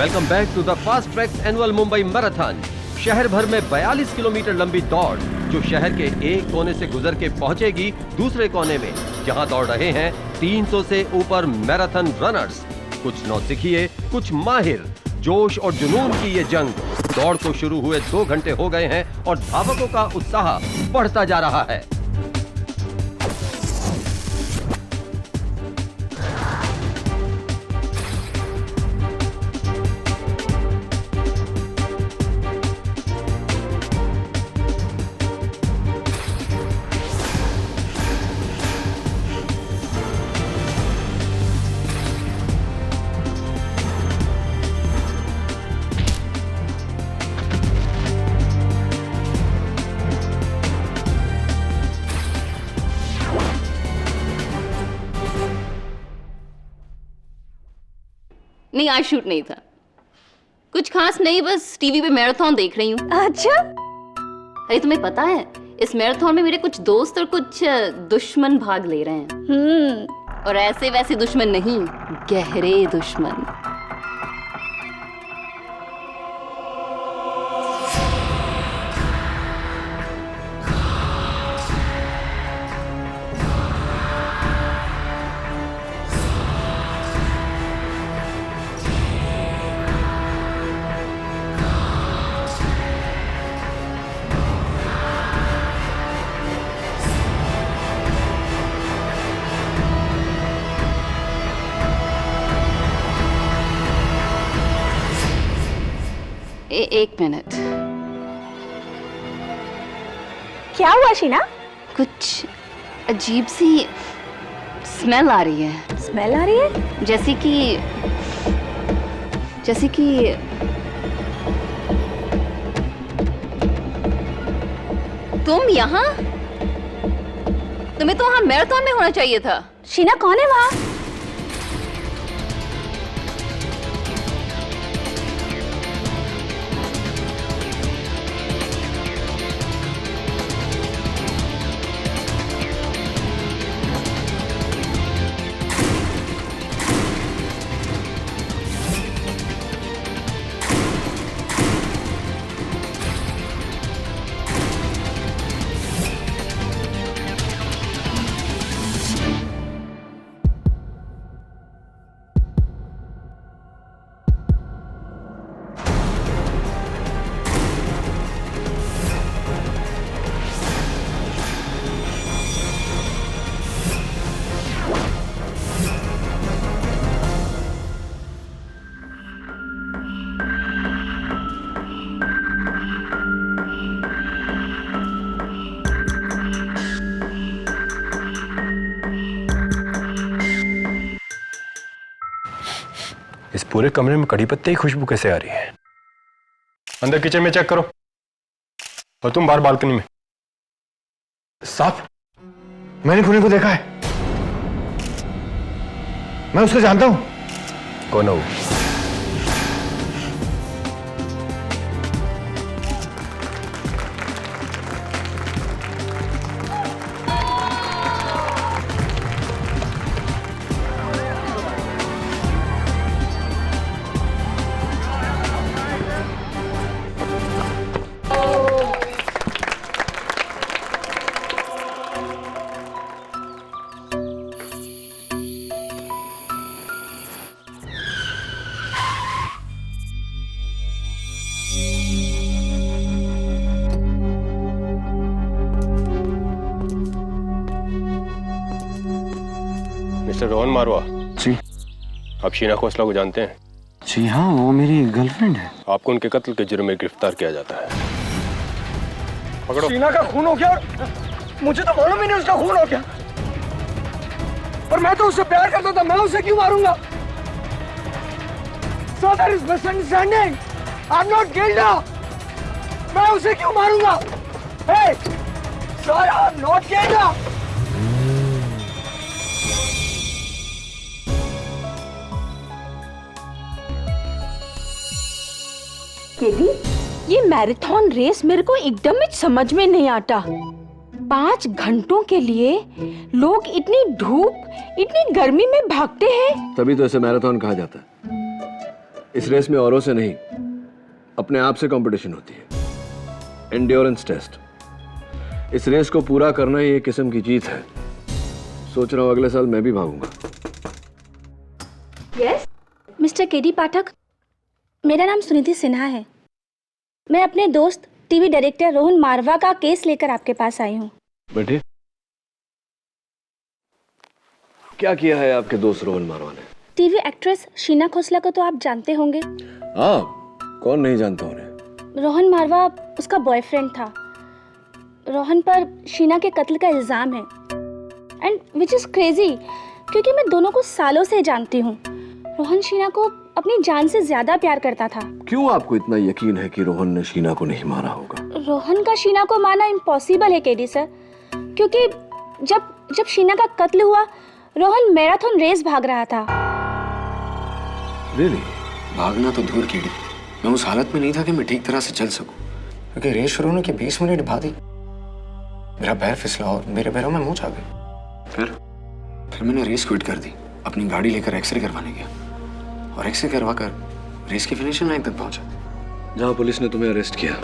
Welcome back to the fast tracks annual Mumbai marathon. शहर भर में 42 किलोमीटर लंबी दौड़ जो शहर के एक कोने से गुजर के पहुंचेगी दूसरे कोने में, जहां दौड़ रहे हैं 300 से ऊपर मैराथन रनर्स। कुछ नौसिखिए, कुछ माहिर। जोश और जुनून की ये जंग। दौड़ को शुरू हुए 2 घंटे हो गए हैं और धावकों का उत्साह बढ़ता जा रहा है। नहीं, आज शूट नहीं था। कुछ खास नहीं, बस टीवी पे मैराथन देख रही हूँ। अच्छा? अरे तुम्हें पता है, इस मैराथन में मेरे कुछ दोस्त और कुछ दुश्मन भाग ले रहे हैं। और ऐसे वैसे दुश्मन नहीं, गहरे दुश्मन। एक मिनट। क्या हुआ शीना? कुछ अजीब सी स्मेल आ रही है। स्मेल आ रही है? जैसे कि तुम यहाँ? तुम्हें तो वहाँ मैराथन में होना चाहिए था। शीना, कौन है वहाँ? इस पूरे कमरे में कड़ी पत्ते की खुशबू कैसे आ रही है? अंदर किचन में चेक करो, और तुम बाहर बालकनी में। साफ? मैंने पुणे को देखा है। मैं उसको जानता हूं। कौन है वो? मिस्टर रोहन मारवा जी। आप शीना खोसला को जानते हैं? जी हाँ, वो मेरी गर्लफ्रेंड है। आपको उनके कत्ल के जुर्म में गिरफ्तार किया जाता है। पकड़ो। शीना का खून हो गया? मुझे तो मालूम ही नहीं उसका खून हो गया। पर मैं तो उससे प्यार करता था, मैं उसे क्यों मारूंगा? So there is misunderstanding. I'm not guilty. मैं उसे क्यों मारूंगा? Hey, sir, I'm not guilty. KD, ये मैराथन रेस मेरे को एकदम ही समझ में नहीं आता। 5 घंटों के लिए लोग इतनी धूप, इतनी गर्मी में भागते हैं। तभी तो इसे मैराथन कहा जाता है। इस रेस में औरों से नहीं, अपने आप से कंपटीशन होती है। Endurance test. इस रेस को पूरा करना ही एक किस्म की जीत है। सोच रहा हूं अगले साल मैं भी भागूंगा। यस मिस्टर केडी पाठक, मेरा नाम सुनिधि सिन्हा है। मैं अपने दोस्त टीवी डायरेक्टर रोहन मारवा का केस लेकर आपके पास आई हूँ। बैठिए। क्या किया है आपके दोस्त रोहन मारवा ने? टीवी एक्ट्रेस शीना खोसला को तो आप जानते होंगे। हाँ, कौन नहीं जानता उन्हें। रोहन मारवा उसका बॉयफ्रेंड था। रोहन पर शीना के कत्ल का इल्जाम है एंड विच इज क्रेजी, क्योंकि मैं दोनों को सालों से जानती हूँ। रोहन शीना को अपनी जान से ज्यादा प्यार करता था। क्यों आपको इतना यकीन है कि रोहन ने शीना को नहीं मारा होगा? रोहन का शीना को मारना इम्पॉसिबल है केडी सर, क्योंकि जब शीना का कत्ल हुआ रोहन मैराथन रेस भाग रहा था। Really? भागना तो दूर की, मैं उस हालत में नहीं था कि मैं ठीक तरह से चल सकूं, क्योंकि रेस शुरू होने के 20 मिनट बाद ही मेरा पैर फिसला और मेरे पैरों में मूंछ आ गई। फिर मैंने रेस क्विट कर दी, अपनी गाड़ी लेकर एक्सरे करवाने गया और एक्सरे करवा कर रेस की फिनिशिंग लाइन तक पहुंचा। जहां पुलिस ने तुम्हें अरेस्ट किया,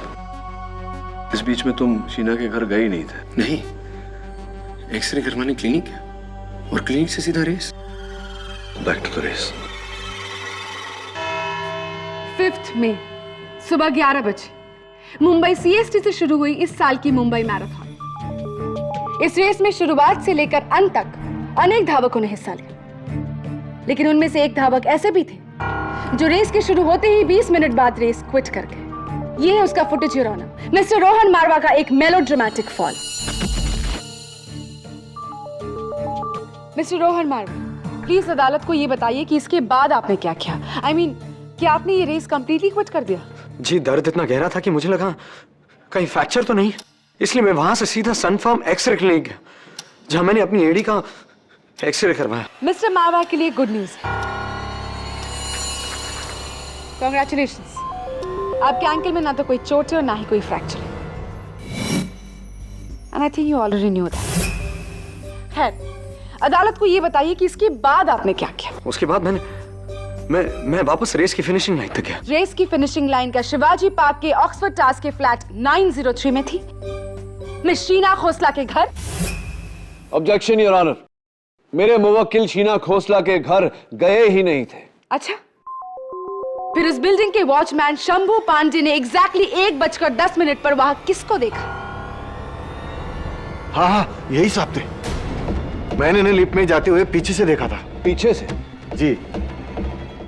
इस बीच में तुम शीना के घर गए नहीं थे? नहीं, एक्सरे करवाने क्लिनिक गया और क्लिनिक से सीधा race. Back to the race. 5 मई सुबह 11 बजे मुंबई सीएसटी से शुरू हुई इस साल की मुंबई मैराथन। इस रेस में शुरुआत से लेकर अंत तक अनेक धावकों ने हिस्सा लिया, लेकिन उनमें से एक धावक ऐसे भी थे जो रेस के शुरू होते ही 20 मिनट बाद रेस क्विट कर गए। ये है उसका footage, your honour, Mister Rohan Marwah का एक melodramatic fall. Mister Rohan Marwah, please अदालत को ये बताइए कि इसके बाद आपने क्या किया। I mean, क्या आपने ये रेस कंप्लीटली क्विट कर दिया? जी, दर्द इतना गहरा था कि मुझे लगा कहीं फ्रैक्चर तो नहीं, इसलिए मैं वहां से सीधा सनफर्म एक्सरे क्लिनिक गया, जहां मैंने अपनी एड़ी का एक्सरे करवाया। मिस्टर मारवा के लिए गुड न्यूज है। कांग्रेचुलेशंस, आपके एंकल में ना तो कोई चोट है और ना ही कोई फ्रैक्चर है। And I think you already knew that. खैर, अदालत को ये बताइए कि इसके बाद आपने क्या किया। उसके बाद मैं वापस रेस की फिनिशिंग लाइन तक गया। रेस की फिनिशिंग लाइन का शिवाजी पार्क के ऑक्सफोर्ड टावर्स के फ्लैट 903 में थी मिस शीना खोसला के घर। ऑब्जेक्शन योर ऑनर, मेरे मुवक्किल शीना खोसला के घर गए ही नहीं थे। अच्छा, फिर उस बिल्डिंग के वॉचमैन शंभू पांडे ने एग्जैक्टली 1:10 पर वहां किसको देखा? हाँ, यही साहब थे। मैंने इन्हें लिफ्ट में जाते हुए पीछे से देखा था। पीछे से? जी।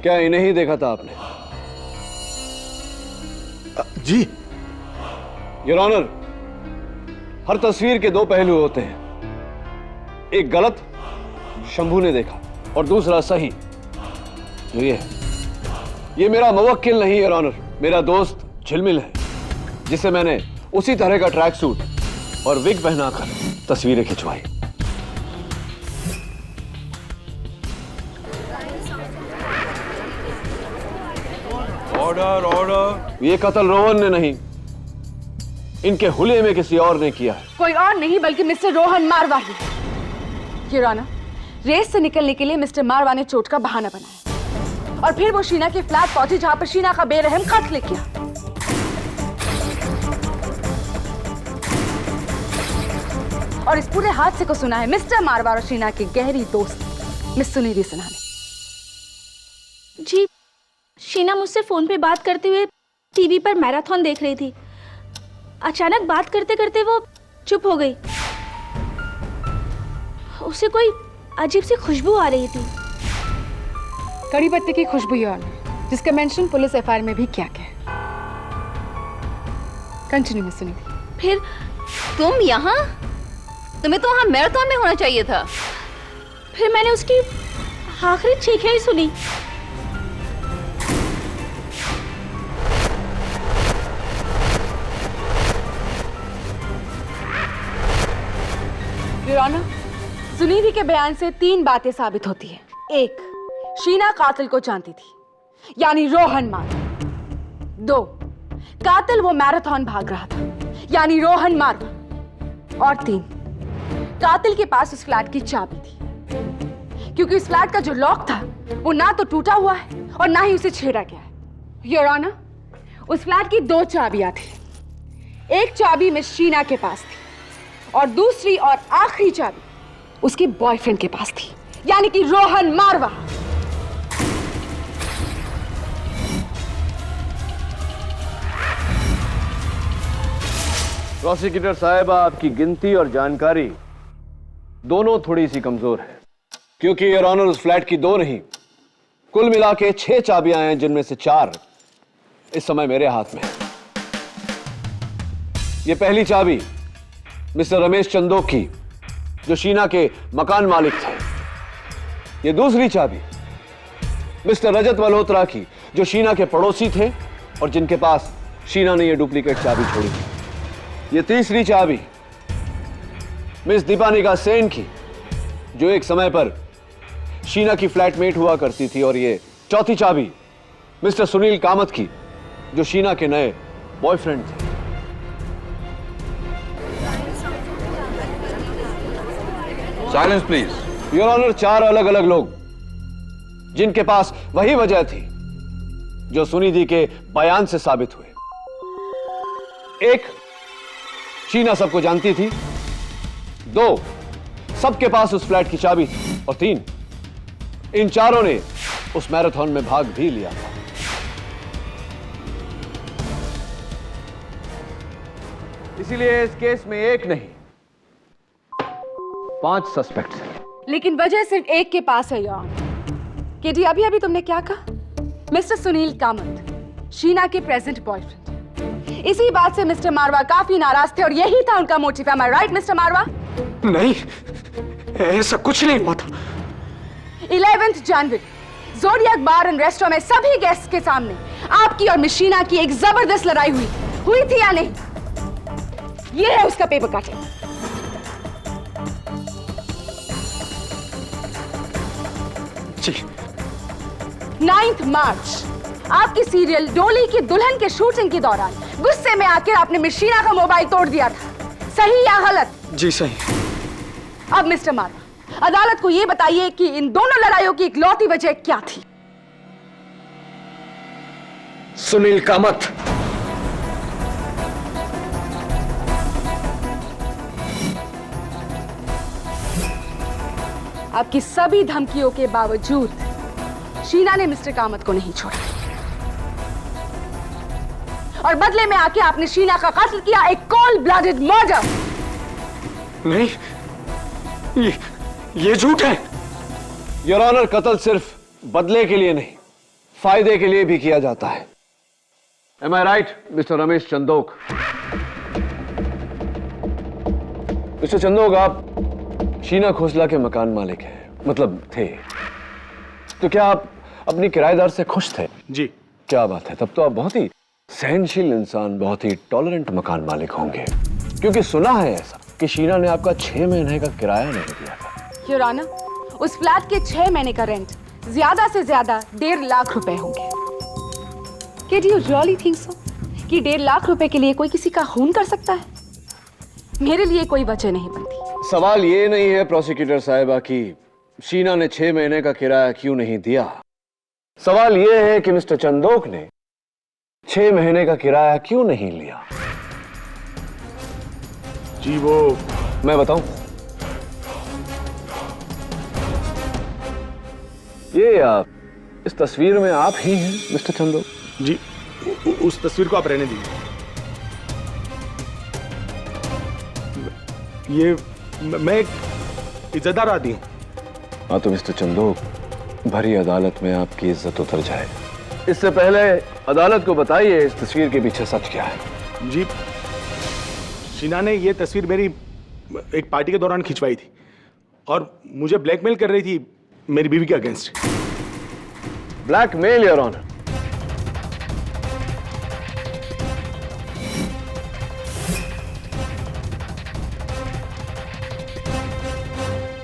क्या इन्हें ही देखा था आपने? जी। योर ऑनर, हर तस्वीर के दो पहलू होते हैं, एक गलत, शंभू ने देखा, और दूसरा सही, जो ये मेरा मुवक्किल नहीं योर ऑनर, मेरा दोस्त झिलमिल है, जिसे मैंने उसी तरह का ट्रैक सूट और विग पहनाकर तस्वीरें खिंचवाई। Order order. ये कत्ल रोहन ने नहीं, इनके हुलिये में किसी और ने किया है। कोई और नहीं बल्कि मिस्टर रोहन मारवा ही। योर ऑनर, रेस से निकलने के लिए मिस्टर मारवा ने चोट का बहाना बनाया और फिर वो शीना के फ्लैट पहुंचे जहां पर शीना का बेरहम कत्ल किया। और इस पूरे हादसे को सुना है मिस्टर मारवा और शीना की गहरी दोस्त मिस सुनिधि सिन्हा ने। जी, शीना मुझसे फोन पे बात करते हुए टीवी पर मैराथन देख रही थी। अचानक बात करते करते वो चुप हो गई। उसे कोई अजीब सी खुशबू आ रही थी। कड़ी पत्ते की खुशबू योर ऑनर, जिसका मेंशन पुलिस एफआईआर में भी किया गया। Continue miss Sunidhi. फिर तुम यहाँ? तुम्हें तो वहाँ मैराथन में होना चाहिए था। फिर मैंने उसकी आखिरी चीखें ही सुनी। योर ऑनर, सुनिधि के बयान से 3 बातें साबित होती हैं। 1, शीना कातिल को जानती थी, यानी रोहन मारवा। 2, कातिल वो मैराथन भाग रहा था, यानी रोहन मारवा। और 3, कातिल के पास उस फ्लैट की चाबी थी, क्योंकि उस फ्लैट का जो लॉक था वो ना तो टूटा हुआ है और ना ही उसे छेड़ा गया है। योर ऑनर, उस फ्लैट की 2 चाबियां थी। एक चाबी मिस शीना के पास थी और दूसरी और आखिरी चाबी उसके बॉयफ्रेंड के पास थी, यानी कि रोहन मारवा। प्रोसिक्यूटर साहब, आपकी गिनती और जानकारी दोनों थोड़ी सी कमजोर है, क्योंकि योर ऑनर उस फ्लैट की 2 नहीं, कुल मिला के 6 चाबियां हैं, जिनमें से 4 इस समय मेरे हाथ में है। ये पहली चाबी मिस्टर रमेश चंदोक की, जो शीना के मकान मालिक थे। ये दूसरी चाबी मिस्टर रजत मल्होत्रा की, जो शीना के पड़ोसी थे और जिनके पास शीना ने ये डुप्लीकेट चाबी छोड़ी थी। ये तीसरी चाबी मिस दीपानिका सेन की, जो एक समय पर शीना की फ्लैटमेट हुआ करती थी। और ये चौथी चाबी मिस्टर सुनील कामत की, जो शीना के नए बॉयफ्रेंड थे। Silence please. योर ऑनर, 4 अलग अलग लोग जिनके पास वही वजह थी जो सुनिधि के बयान से साबित हुए। 1, शीना सबको जानती थी। 2, सबके पास उस फ्लैट की चाबी थी। और 3, इन चारों ने उस मैराथन में भाग भी लिया था। इसीलिए इस केस में 1 नहीं, 5 सस्पेक्ट्स हैं। लेकिन वजह सिर्फ एक के पास है यार। केटी, अभी अभी तुमने क्या कहा? मिस्टर सुनील कामत, शीना के प्रेजेंट बॉयफ्रेंड। इसी बात से मिस्टर मारवा काफी नाराज थे और यही था उनका motive. M I right mister मारवा? नहीं, ऐसा कुछ नहीं हुआ था। 11 जनवरी ज़ोडिएक बार एंड रेस्टोरेंट में सभी गेस्ट्स के सामने आपकी और मिस शीना की एक जबरदस्त लड़ाई हुई थी या नहीं? ये है उसका पेपर कटिंग। जी। 9 मार्च आपकी सीरियल डोली की दुल्हन के शूटिंग के दौरान गुस्से में आकर आपने मिस शीना का मोबाइल तोड़ दिया था, सही या गलत? जी सही। अब मिस्टर मारवा, अदालत को यह बताइए कि इन दोनों लड़ाइयों की इकलौती वजह क्या थी? सुनील कामत। आपकी सभी धमकियों के बावजूद शीना ने मिस्टर कामत को नहीं छोड़ा और बदले में आके आपने शीना का कत्ल किया, एक कोल्ड ब्लडेड मर्डर। नहीं, ये झूठ है। योर ऑनर, कत्ल सिर्फ बदले के लिए नहीं, फायदे के लिए भी किया जाता है। Am I right Mister Ramesh Chandok? Mister Chandok, आप शीना खोसला के मकान मालिक हैं, मतलब थे। तो क्या आप अपनी किराएदार से खुश थे? जी। क्या बात है, तब तो आप बहुत ही सहनशील इंसान, बहुत ही टॉलरेंट मकान मालिक होंगे, क्योंकि सुना है ऐसा कि शीना ने आपका 6 महीने का किराया नहीं दिया था। योर ऑनर, उस फ्लैट के 6 महीने का रेंट ज्यादा से ज्यादा 1.5 लाख रुपए होंगे। Did you really think so? कि 1.5 लाख रुपए के लिए कोई किसी का खून कर सकता है? मेरे लिए कोई वजह नहीं बनती। सवाल ये नहीं है प्रोसिक्यूटर साहिबा कि शीना ने 6 महीने का किराया क्यों नहीं दिया। सवाल ये है कि मिस्टर चंदोक ने 6 महीने का किराया क्यों नहीं लिया। जी वो मैं बताऊं? ये आप इस तस्वीर में आप ही हैं मिस्टर चंदोक? जी, उस तस्वीर को आप रहने दीजिए। ये मैं एक इज्जतदार आदमी हूं। हाँ तो मिस्टर चंदोक, भरी अदालत में आपकी इज्जत उतर जाए। इससे पहले अदालत को बताइए इस तस्वीर के पीछे सच क्या है। जी, शीना ने ये तस्वीर मेरी एक पार्टी के दौरान खिंचवाई थी और मुझे ब्लैकमेल कर रही थी मेरी बीवी के against. Blackmail, your honour?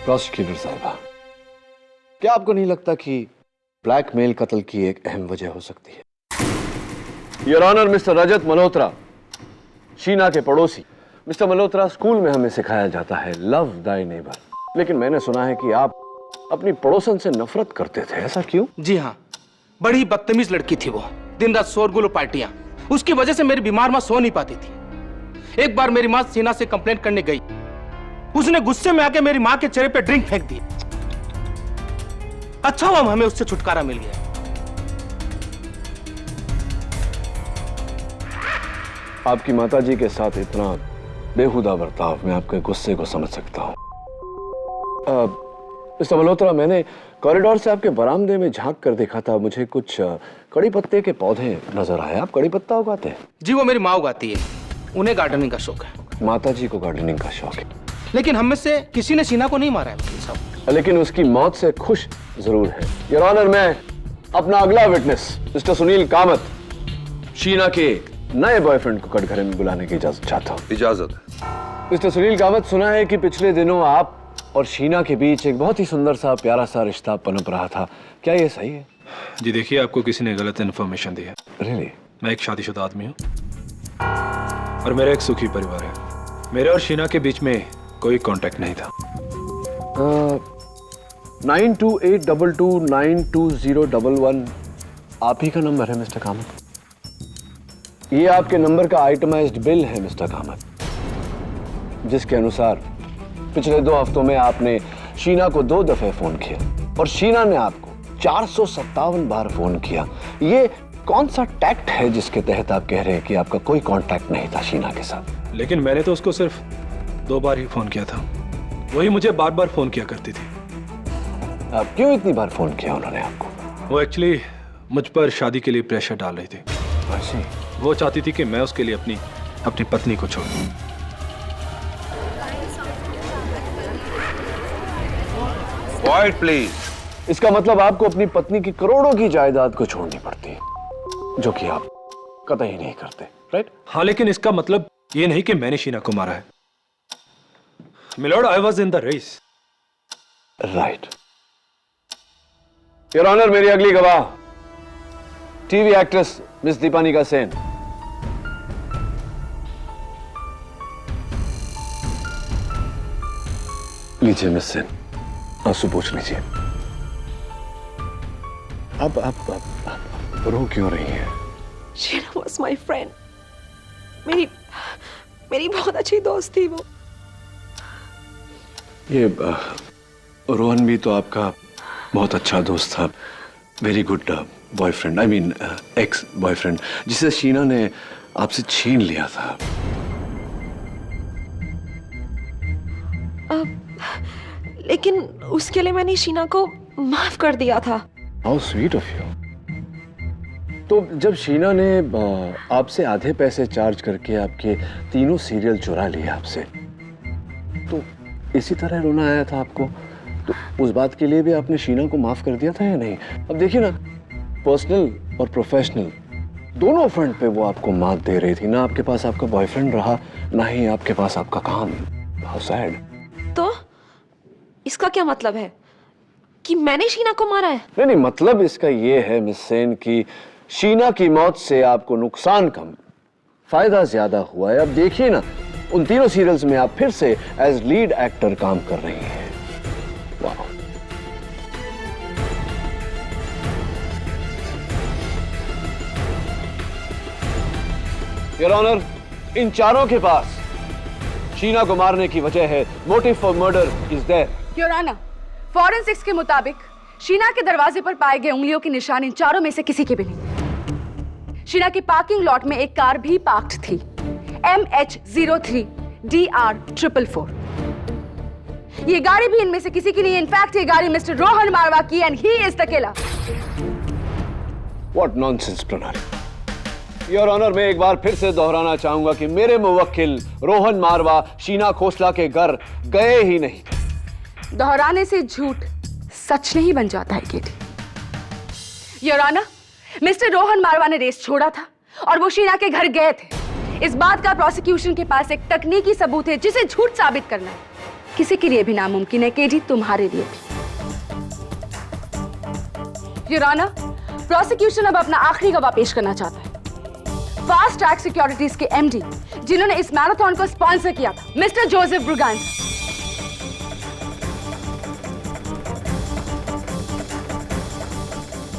Prosecutor साहिबा, क्या आपको नहीं लगता कि ब्लैकमेल कत्ल की एक अहम वजह हो सकती है? योर ऑनर, मिस्टर रजत मल्होत्रा, शीना के पड़ोसी। मिस्टर मल्होत्रा, स्कूल में हमें सिखाया जाता है लव दाई नेबर, लेकिन मैंने सुना है कि आप अपनी पड़ोसन से नफरत करते थे, ऐसा क्यों? जी हाँ, बड़ी बदतमीज लड़की थी वो। दिन रात शोरगुल और पार्टियां, उसकी वजह से मेरी बीमार माँ सो नहीं पाती थी। एक बार मेरी माँ शीना से कंप्लेंट करने गई, उसने गुस्से में आके मेरी माँ के चेहरे पे ड्रिंक फेंक दी। अच्छा हुआ हमें उससे छुटकारा मिल गया। आपकी माताजी के साथ इतना बेहुदा बर्ताव, मैं आपके गुस्से को समझ सकता हूं। मिस्टर मल्होत्रा, मैंने कॉरिडोर से आपके बरामदे में झांक कर देखा था, मुझे कुछ कड़ी पत्ते के पौधे नजर आए। आप कड़ी पत्ता उगाते हैं? जी, वो मेरी माँ उगाती है, उन्हें गार्डनिंग का शौक है। माताजी को गार्डनिंग का शौक है, लेकिन हम में से किसी ने शीना को नहीं मारा है वकील साहब। लेकिन उसकी मौत से खुश जरूर है। योर ऑनर, मैं अपना अगला विटनेस मिस्टर सुनील कामत, शीना के नए बॉयफ्रेंड को कटघरे में बुलाने की इजाजत चाहता हूँ। इजाजत। मिस्टर सुनील कामत, सुना है कि पिछले दिनों आप और शीना के बीच एक बहुत ही सुंदर सा प्यारा सा रिश्ता पनप रहा था, क्या ये सही है? जी देखिए, आपको किसी ने गलत इन्फॉर्मेशन दी है। Really? मैं एक शादीशुदा आदमी हूँ और मेरा एक सुखी परिवार है। मेरे और शीना के बीच में कोई कांटेक्ट नहीं था। 9282292011 आप ही का नंबर है मिस्टर कामत? ये आपके नंबर का आइटमाइज्ड बिल है मिस्टर कामत, जिसके अनुसार पिछले 2 हफ्तों में आपने शीना को 2 दफे फोन किया और शीना ने आपको 457 बार फोन किया। ये कौन सा टैक्ट है जिसके तहत आप कह रहे हैं कि आपका कोई कांटेक्ट नहीं था शीना के साथ? लेकिन मैंने तो उसको सिर्फ 2 बार ही फोन किया था, वही मुझे बार बार फोन किया करती थी। आप क्यों इतनी बार फोन किया उन्होंने आपको? वो एक्चुअली मुझ पर शादी के लिए प्रेशर डाल रही थी। वो चाहती थी कि मैं उसके लिए अपनी पत्नी को छोड़ दूं। Quiet, please. इसका मतलब आपको अपनी पत्नी की करोड़ों की जायदाद को छोड़नी पड़ती है, जो कि आप कतई नहीं करते, राइट? हाँ, लेकिन इसका मतलब ये नहीं कि मैंने शीना को मारा है। Milord, I was in the race. Right. Your honour, मेरी अगली गवाह TV actress miss Deepanika Sen. लीजिए मिस सेन, आंसू पूछ लीजिए। अब रो क्यों रही है? Sheena was my friend. मेरी बहुत अच्छी दोस्त थी वो। ये रोहन भी तो आपका बहुत अच्छा दोस्त था, very good boyfriend, I mean ex boyfriend, जिसे शीना ने आपसे छीन लिया था। लेकिन उसके लिए मैंने शीना को माफ कर दिया था। How sweet of you. तो जब शीना ने आपसे आधे पैसे चार्ज करके आपके 3 सीरियल चुरा लिए आपसे, तो इसी तरह रोना आया था आपको? तो उस बात के लिए भी आपने शीना को माफ कर दिया था या नहीं? अब देखिए ना, पर्सनल और प्रोफेशनल दोनों फ्रंट पे वो आपको मात दे रही थी। ना आपके पास आपका बॉयफ्रेंड रहा, ना ही आपके पास आपका काम। How sad. तो इसका क्या मतलब है कि मैंने शीना को मारा है? नहीं, मतलब इसका ये है मिस सेन कि शीना की मौत से आपको नुकसान कम, फायदा ज्यादा हुआ है। अब देखिए ना, उन 3 सीरियल्स में आप फिर से एज लीड एक्टर काम कर रही हैं। वाह। योर ऑनर, इन चारों के पास शीना को मारने की वजह है, motive for murder is there. Your honour, forensics के मुताबिक शीना के दरवाजे पर पाए गए उंगलियों के निशान इन चारों में से किसी के भी नहीं। शीना की पार्किंग लॉट में एक कार भी पार्क्ड थी, MH03DR444। ये गाड़ी भी इनमें से किसी की नहीं है। इनफैक्ट ये गाड़ी मिस्टर रोहन मारवा की, and he is the killer. What nonsense प्रणाली। योर ऑनर, मैं एक बार फिर से दोहराना चाहूंगा कि मेरे मुवक्किल रोहन मारवा शीना खोसला के घर गए ही नहीं। दोहराने से झूठ सच नहीं बन जाता है केटी। योर ऑनर, मिस्टर रोहन मारवा ने रेस छोड़ा था और वो शीना के घर गए थे। इस बात का प्रोसिक्यूशन के पास एक तकनीकी सबूत है जिसे झूठ साबित करना है किसी के लिए भी नामुमकिन है, केटी तुम्हारे लिए भी। योर ऑनर, प्रोसिक्यूशन अब अपना आखिरी गवाह पेश करना चाहता है, फास्ट ट्रैक सिक्योरिटीज के एमडी, जिन्होंने इस मैराथन को स्पॉन्सर किया था, Mister Joseph Braganza.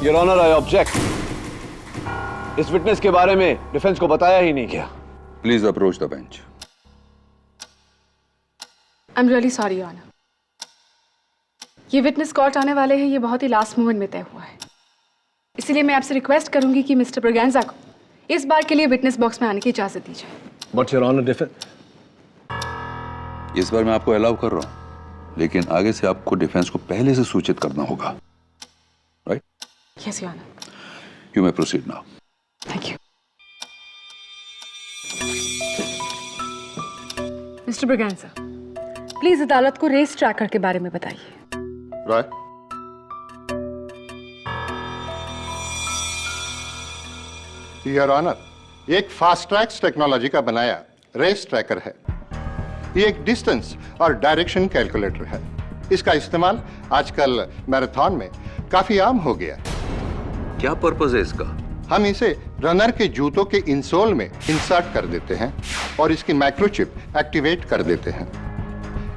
Your honour, I object. इस विटनेस के बारे में डिफेंस को बताया ही नहीं गया। Please approach the bench. I am really sorry your honour. ये विटनेस कोर्ट आने वाले हैं, ये बहुत ही लास्ट मोमेंट में तय हुआ है, इसीलिए मैं आपसे रिक्वेस्ट करूंगी कि मिस्टर ब्रगैंजा को इस बार के लिए विटनेस बॉक्स में आने की इजाजत दी जाए। बट योर ऑनर, डिफेंस इस बार मैं आपको अलाउ कर रहा हूं, लेकिन आगे से आपको डिफेंस को पहले से सूचित करना होगा, right? Yes your honour. You may proceed now. Thank you. Mr Braganza, please अदालत को रेस ट्रैकर के बारे में बताइए। राइट। योर ऑनर, ये एक फास्ट ट्रैक्स टेक्नोलॉजी का बनाया रेस ट्रैकर है। ये एक डिस्टेंस और डायरेक्शन कैलकुलेटर है। इसका इस्तेमाल आजकल मैराथन में काफी आम हो गया। क्या पर्पस है इसका? हम इसे रनर के जूतों के इंसोल में इंसर्ट कर देते हैं और इसकी माइक्रोचिप एक्टिवेट कर देते हैं।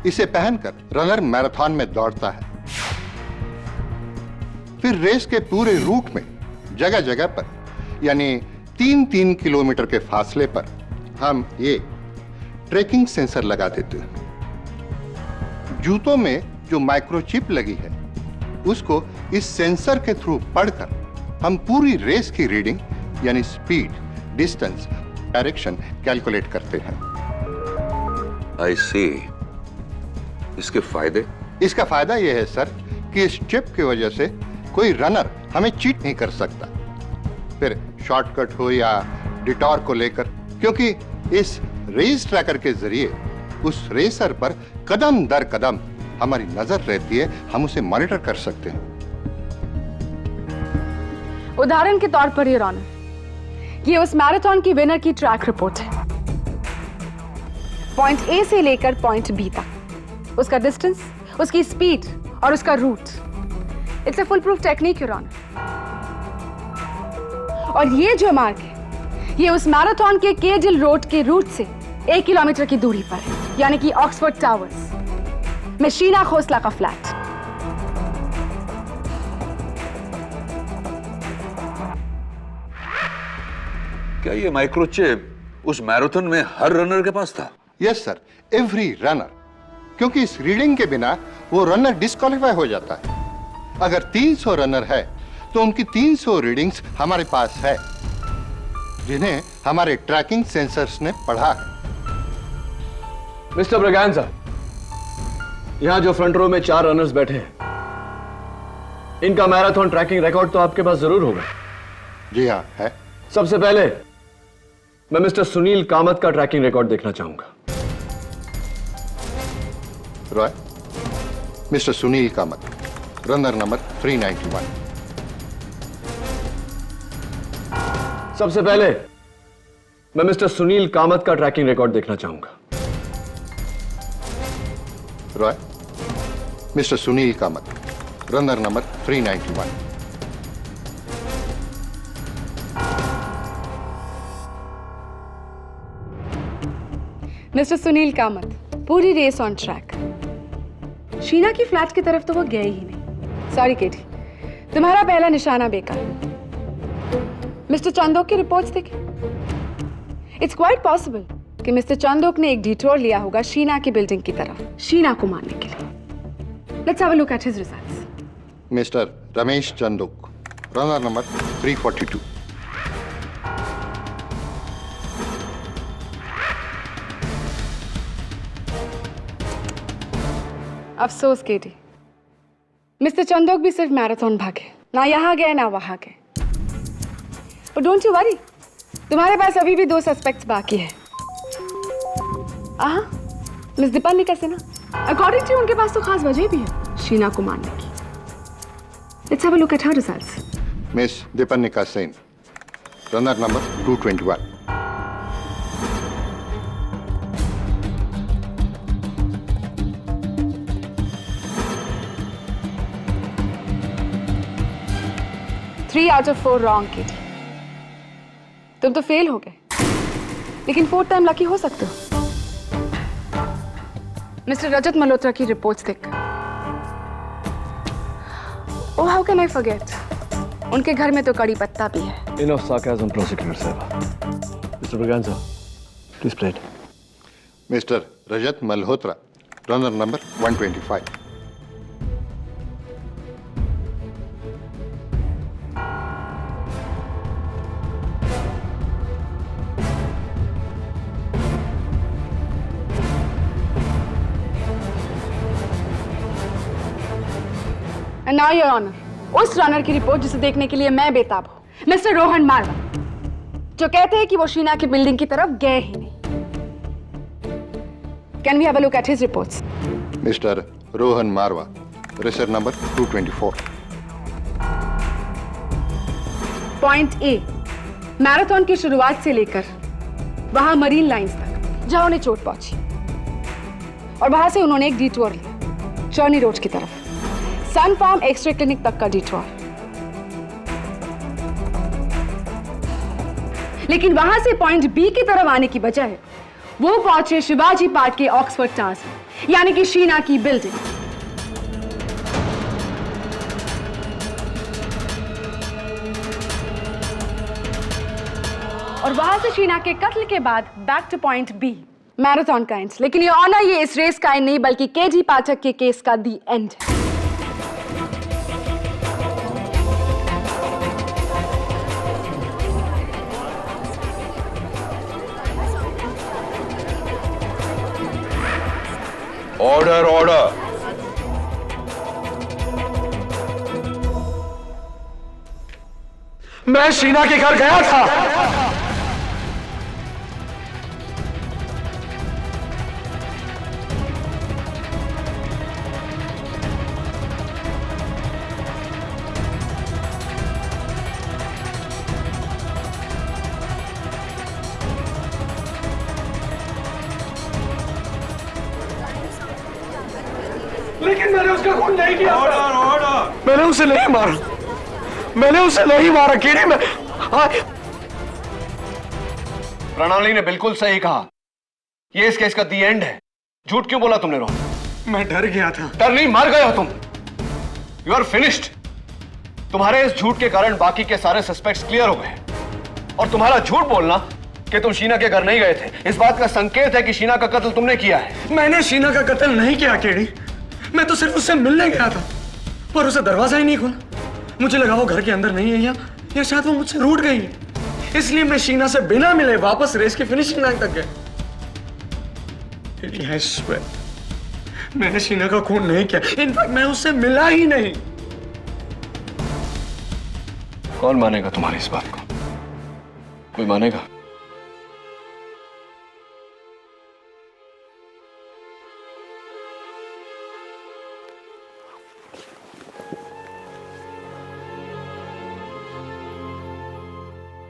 इसे पहनकर रनर मैराथन में दौड़ता है। फिर रेस के पूरे रूट में जगह जगह पर, यानी 3-3 किलोमीटर के फासले पर हम ये ट्रैकिंग सेंसर लगा देते हैं। जूतों में जो माइक्रोचिप लगी है उसको इस सेंसर के थ्रू पढ़कर हम पूरी रेस की रीडिंग यानी स्पीड, डिस्टेंस, डायरेक्शन कैलकुलेट करते हैं। आई सी। इसके फायदे? इसका फायदा यह है सर कि इस चिप की वजह से कोई रनर हमें चीट नहीं कर सकता, फिर शॉर्टकट हो या डिटॉर को लेकर, क्योंकि इस रेस ट्रैकर के जरिए उस रेसर पर कदम दर कदम हमारी नजर रहती है, हम उसे मॉनिटर कर सकते हैं। उदाहरण के तौर पर योर ऑनर, ये उस मैराथन की विनर की ट्रैक रिपोर्ट है। पॉइंट ए से लेकर पॉइंट बी तक उसका डिस्टेंस, उसकी स्पीड और उसका route. It's a foolproof technique your honour. और ये जो मार्ग है, ये उस मैराथन के केडिल रोड के रूट से 1 किलोमीटर की दूरी पर है, यानी कि ऑक्सफोर्ड टावर्स में शीना खोसला का फ्लैट। क्या ये माइक्रोचिप उस मैराथन में हर रनर के पास था? यस सर, एवरी रनर, क्योंकि इस रीडिंग के बिना वो रनर डिस्क्वालीफाई हो जाता है। अगर 300 रनर है तो उनकी 300 रीडिंग्स हमारे पास है, जिन्हें हमारे ट्रैकिंग सेंसर्स ने पढ़ा है। मिस्टर ब्रगैंजा, यहां जो फ्रंट रो में 4 रनर्स बैठे हैं, इनका मैराथन ट्रैकिंग रिकॉर्ड तो आपके पास जरूर होगा। जी हाँ, है। सबसे पहले मैं मिस्टर सुनील कामत का ट्रैकिंग रिकॉर्ड देखना चाहूंगा। Roy, mister Sunil Kamat, runner number 391। सबसे पहले मैं मिस्टर सुनील कामत का ट्रैकिंग रिकॉर्ड देखना चाहूंगा। Roy, mister Sunil Kamat, runner number 391। Mister Sunil Kamat, पूरी रेस ऑन ट्रैक। शीना की फ्लैट की तरफ तो वो गए ही नहीं। सॉरी केटी, तुम्हारा पहला निशाना बेकार। मिस्टर चंदोक की रिपोर्ट्स देखें। इट्स क्वाइट पॉसिबल कि मिस्टर चंदोक ने एक डिटोर लिया होगा शीना की बिल्डिंग की तरफ, शीना को मारने के लिए। Let's have a look at his results. Mister Ramesh Chandok, runner number 342। अफसोस केटी, मिस्टर चंदोक भी सिर्फ मैराथन भागे, ना यहां गए ना वहां गए। But don't you worry, तुम्हारे पास अभी भी 2 सस्पेक्ट्स बाकी है। मिस दीपानिका सिन्हा, अकॉर्डिंग टू उनके पास तो खास वजह भी है शीना को मारने की। Let's have a look at her results. Miss Deepanika Sen, runner number 221। Three out of 4 wrong Katie. तुम तो फेल हो गए, लेकिन 4th टाइम लकी हो सकते हो। मिस्टर रजत मल्होत्रा की रिपोर्ट्स देख। ओह, हाउ कैन आई फॉरगेट? उनके घर में तो कड़ी पत्ता भी है। Enough sarcasm, prosecutor साहब। Mr. Braganza, please play it. Mister Rajat Malhotra, runner number 125। And now your honor, उस रनर की रिपोर्ट जिसे देखने के लिए मैं बेताब हूँ, मिस्टर रोहन मारवा, जो कहते हैं कि वो शीना की बिल्डिंग की तरफ गए ही नहीं। Can we have a look at his reports? Mr Rohan Marwa, racer number 224। Point A, marathon की शुरुआत से लेकर वहां मरीन लाइंस तक जहां उन्हें चोट पहुंची, और वहां से उन्होंने एक डिटूर लिया चर्नी रोड की तरफ, सन फार्म एक्सरे क्लिनिक तक का डिटूर। लेकिन वहां से पॉइंट बी की तरफ आने की बजाय वो पहुंचे शिवाजी पार्क के ऑक्सफोर्ड टावर्स में, यानी कि शीना की बिल्डिंग। और वहां से शीना के कत्ल के बाद back to point B, marathon का एंड। लेकिन ये ऑनर, ये इस रेस का एंड नहीं बल्कि केजी पाठक के केस का दी एंड है। Order order. मैं शीना के घर गया था। लेकिन मैंने उसका खून नहीं किया। Order order. मैंने उसे नहीं मारा, मैंने उसे नहीं मारा कीड़ी में। प्रणाली ने बिल्कुल सही कहा, ये इस केस का दी एंड है। झूठ क्यों बोला तुमने रोहन? मैं डर गया था। डर नहीं, मर गए हो तुम। You are finished. तुम्हारे इस झूठ के कारण बाकी के सारे सस्पेक्ट्स क्लियर हो गए, और तुम्हारा झूठ बोलना कि तुम शीना के घर नहीं गए थे, इस बात का संकेत है कि शीना का कत्ल तुमने किया है। मैंने शीना का कत्ल नहीं किया केडी, मैं तो सिर्फ उससे मिलने गया था, पर उसे दरवाजा ही नहीं खोला। मुझे लगा वो घर के अंदर नहीं है, या शायद वो मुझसे रूठ गई है, इसलिए मैं शीना से बिना मिले वापस रेस की फिनिशिंग लाइन तक गया। I swear, मैंने शीना का खून नहीं किया, इनफैक्ट मैं उससे मिला ही नहीं। कौन मानेगा तुम्हारी इस बात को? कोई मानेगा?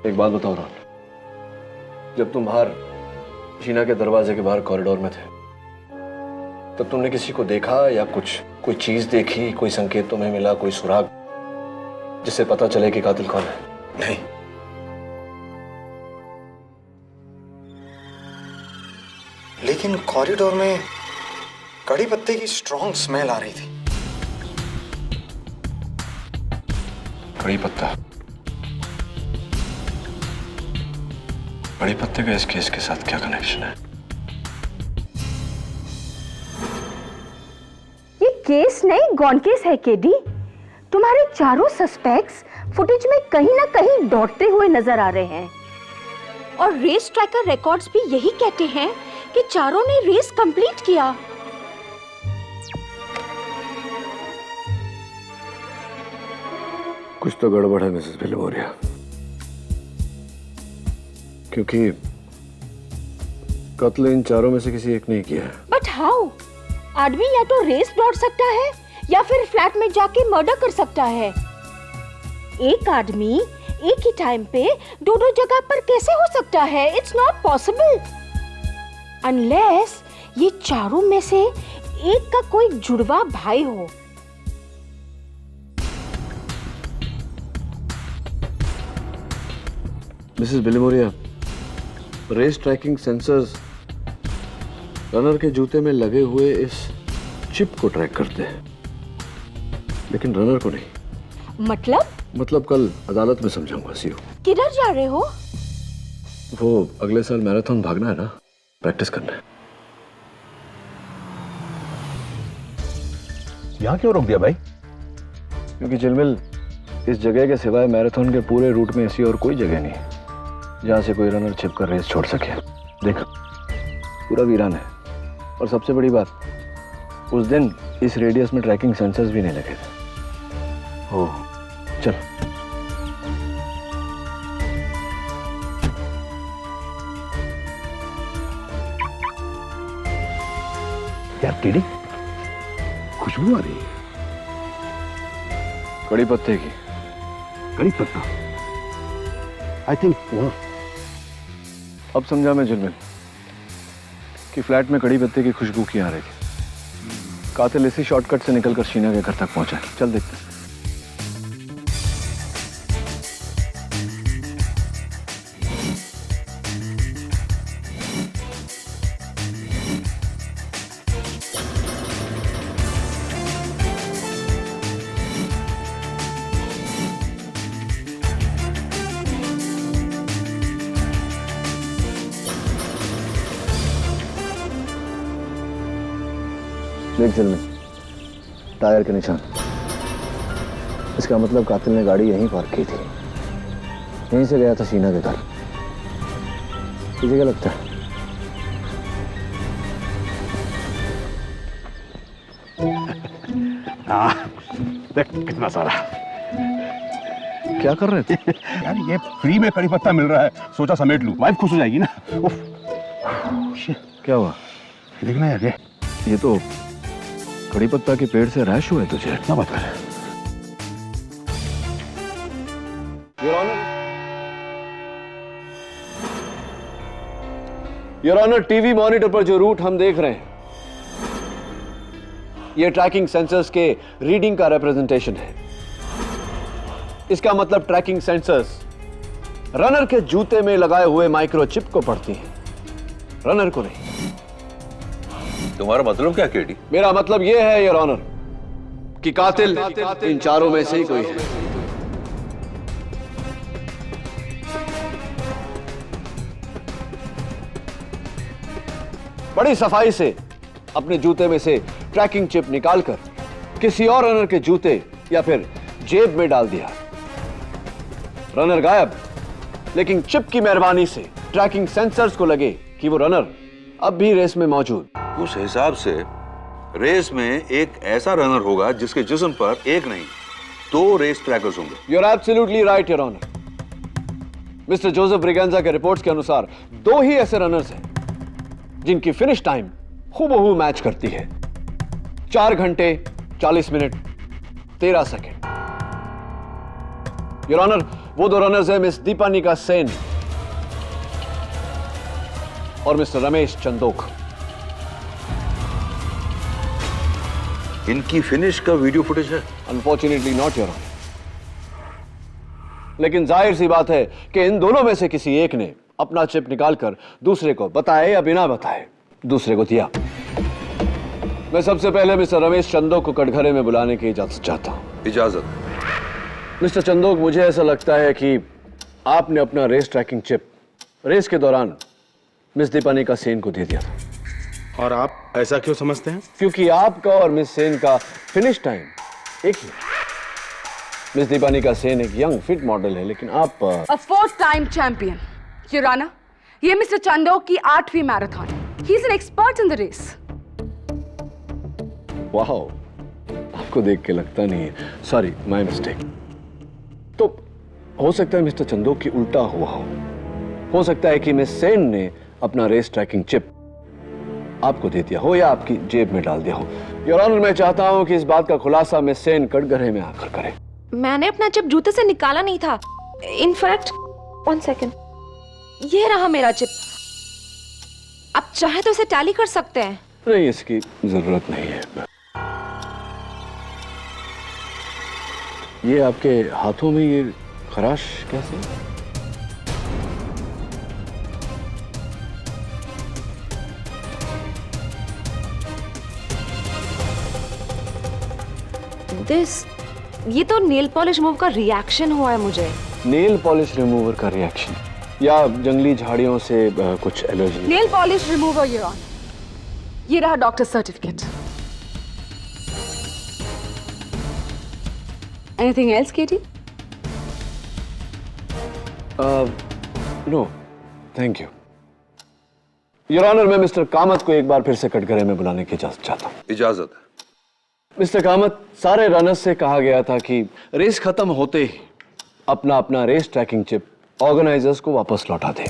एक बात बताओ रोहन, जब तुम बाहर शीना के दरवाजे के बाहर कॉरिडोर में थे, तब तुमने किसी को देखा या कोई चीज देखी, कोई संकेत तुम्हें मिला, कोई सुराग जिससे पता चले कि कातिल कौन है? नहीं, लेकिन कॉरिडोर में कड़ी पत्ते की स्ट्रॉन्ग स्मेल आ रही थी। कड़ी पत्ता? कड़ी पत्ते का इस केस के साथ क्या कनेक्शन है? ये केस नहीं, गॉन केस है केडी। तुम्हारे चारों सस्पेक्ट्स फुटेज में कहीं ना कहीं दौड़ते हुए नजर आ रहे हैं, और रेस ट्रैकर रिकॉर्ड्स भी यही कहते हैं कि चारों ने रेस कंप्लीट किया। कुछ तो गड़बड़ है मिसेस बिलोरिया, क्योंकि कत्ल इन चारों में से किसी एक ने किया है। But how? आदमी या तो रेस दौड़ सकता है या फिर फ्लैट में जाके मर्डर कर सकता है। एक आदमी एक ही टाइम पे दोनों जगह पर कैसे हो सकता है? इट्स नॉट पॉसिबल अनलेस ये चारों में से एक का कोई जुड़वा भाई हो। Mrs Biloria, race tracking sensors runner के जूते में लगे हुए इस चिप को ट्रैक करते हैं, लेकिन रनर को नहीं। मतलब कल अदालत में समझाऊंगा सीओ। किधर जा रहे हो? वो अगले साल मैराथन भागना है ना, प्रैक्टिस करना है। यहाँ क्यों रोक दिया भाई? क्योंकि चिलमिल, इस जगह के सिवाय मैराथन के पूरे रूट में ऐसी और कोई जगह नहीं है जहां से कोई रनर छिपकर रेस छोड़ सके। देख, पूरा वीरान है। और सबसे बड़ी बात, उस दिन इस रेडियस में ट्रैकिंग सेंसर्स भी नहीं लगे थे। ओह, चल। यार टीडी, खुशबू आ रही है। कड़ी पत्ते की। कड़ी पत्ता? आई थिंक वहां। अब समझा मैं चिलमिल कि फ्लैट में कड़ी पत्ते की खुशबू क्यों आ रही थी। कातिल इसी शॉर्टकट से निकलकर शीना के घर तक पहुंचा है। चल देखते हैं। देख चिलमिल, टायर के निशान। इसका मतलब कातिल ने गाड़ी यहीं पार्क की थी। यहीं से गया था शीना के घर। तुझे क्या लगता है? देख कितना सारा। क्या कर रहे थे? यार ये फ्री में कड़ी पत्ता मिल रहा है, सोचा समेट लूं। वाइफ खुश हो जाएगी ना। उफ। क्या हुआ? देखना यार, ये तो कड़ी पत्ता के पेड़ से रैश हुआ है तुझे। क्या बात कर रहे हैं? योर ऑनर, टीवी मॉनिटर पर जो रूट हम देख रहे हैं, यह ट्रैकिंग सेंसर्स के रीडिंग का रिप्रेजेंटेशन है। इसका मतलब ट्रैकिंग सेंसर्स रनर के जूते में लगाए हुए माइक्रोचिप को पढ़ती हैं, रनर को नहीं। तुम्हारा मतलब क्या केडी? मेरा मतलब यह है योर ऑनर कि कातिल इन चारों में से ही कोई है। बड़ी सफाई से अपने जूते में से ट्रैकिंग चिप निकालकर किसी और रनर के जूते या फिर जेब में डाल दिया। रनर गायब, लेकिन चिप की मेहरबानी से ट्रैकिंग सेंसर्स को लगे कि वो रनर अब भी रेस में मौजूद। उस हिसाब से रेस में एक ऐसा रनर होगा जिसके जिस्म पर एक नहीं 2 रेस ट्रैकर्स होंगे। You are absolutely right your honour. Mr Joseph Braganza के रिपोर्ट्स के अनुसार 2 ही ऐसे रनर्स हैं जिनकी फिनिश टाइम हूबहू मैच करती है। 4 घंटे 40 मिनट 13 सेकेंड। योर ऑनर, वो 2 रनर्स हैं मिस दीपानिका सेन और मिस्टर रमेश चंदोक। इनकी फिनिश का वीडियो फुटेज है? अनफॉर्चुनेटली नॉट योर ऑनर, लेकिन जाहिर सी बात है कि इन दोनों में से किसी एक ने अपना चिप निकालकर दूसरे को बताए या बिना बताए दूसरे को दिया। मैं सबसे पहले मिस्टर रमेश चंदोक को कटघरे में बुलाने की इजाजत चाहता हूं। इजाजत? मिस्टर चंदोक, मुझे ऐसा लगता है कि आपने अपना रेस ट्रैकिंग चिप रेस के दौरान मिस दीपानिका सेन को दे दिया था। और आप ऐसा क्यों समझते हैं? क्योंकि आपका और मिस सेन का फिनिश टाइम एक ही। मिस दीपानिका सेन एक यंग फिट मॉडल है, लेकिन आप 4th time champion. Your honour, ये मिस्टर चंदोक की 8वीं marathon. He is an expert in the race. वाह, आपको देख के लगता नहीं है। Sorry, my mistake. तो हो सकता है मिस्टर चंदोक की उल्टा हुआ हो सकता है कि मिस सेन ने अपना रेस ट्रैकिंग चिप आपको दे दिया हो या आपकी जेब में डाल दिया हो। योर ऑनर, मैं चाहता हूं कि इस बात का खुलासा मिस सेन कटघरे में आकर करे। मैंने अपना चिप जूते से निकाला नहीं था। इनफैक्ट 1 सेकेंड, ये रहा मेरा चिप। आप चाहे तो इसे टैली कर सकते हैं। नहीं, इसकी जरूरत नहीं है। ये आपके हाथों में ये खराश कैसे? This ये तो नेल पॉलिश मूव का रिएक्शन हुआ है मुझे। नेल पॉलिश रिमूवर का रिएक्शन या जंगली झाड़ियों से कुछ allergy? Nail polish remover your honour, ये रहा doctor certificate. Anything else KT? No thank you your honour. मैं मिस्टर कामत को एक बार फिर से कटघरे में बुलाने की इजाजत चाहता हूँ। इजाजत है। मिस्टर कामत, सारे रनर्स से कहा गया था कि रेस खत्म होते ही अपना अपना रेस ट्रैकिंग चिप ऑर्गेनाइजर्स को वापस लौटा दे,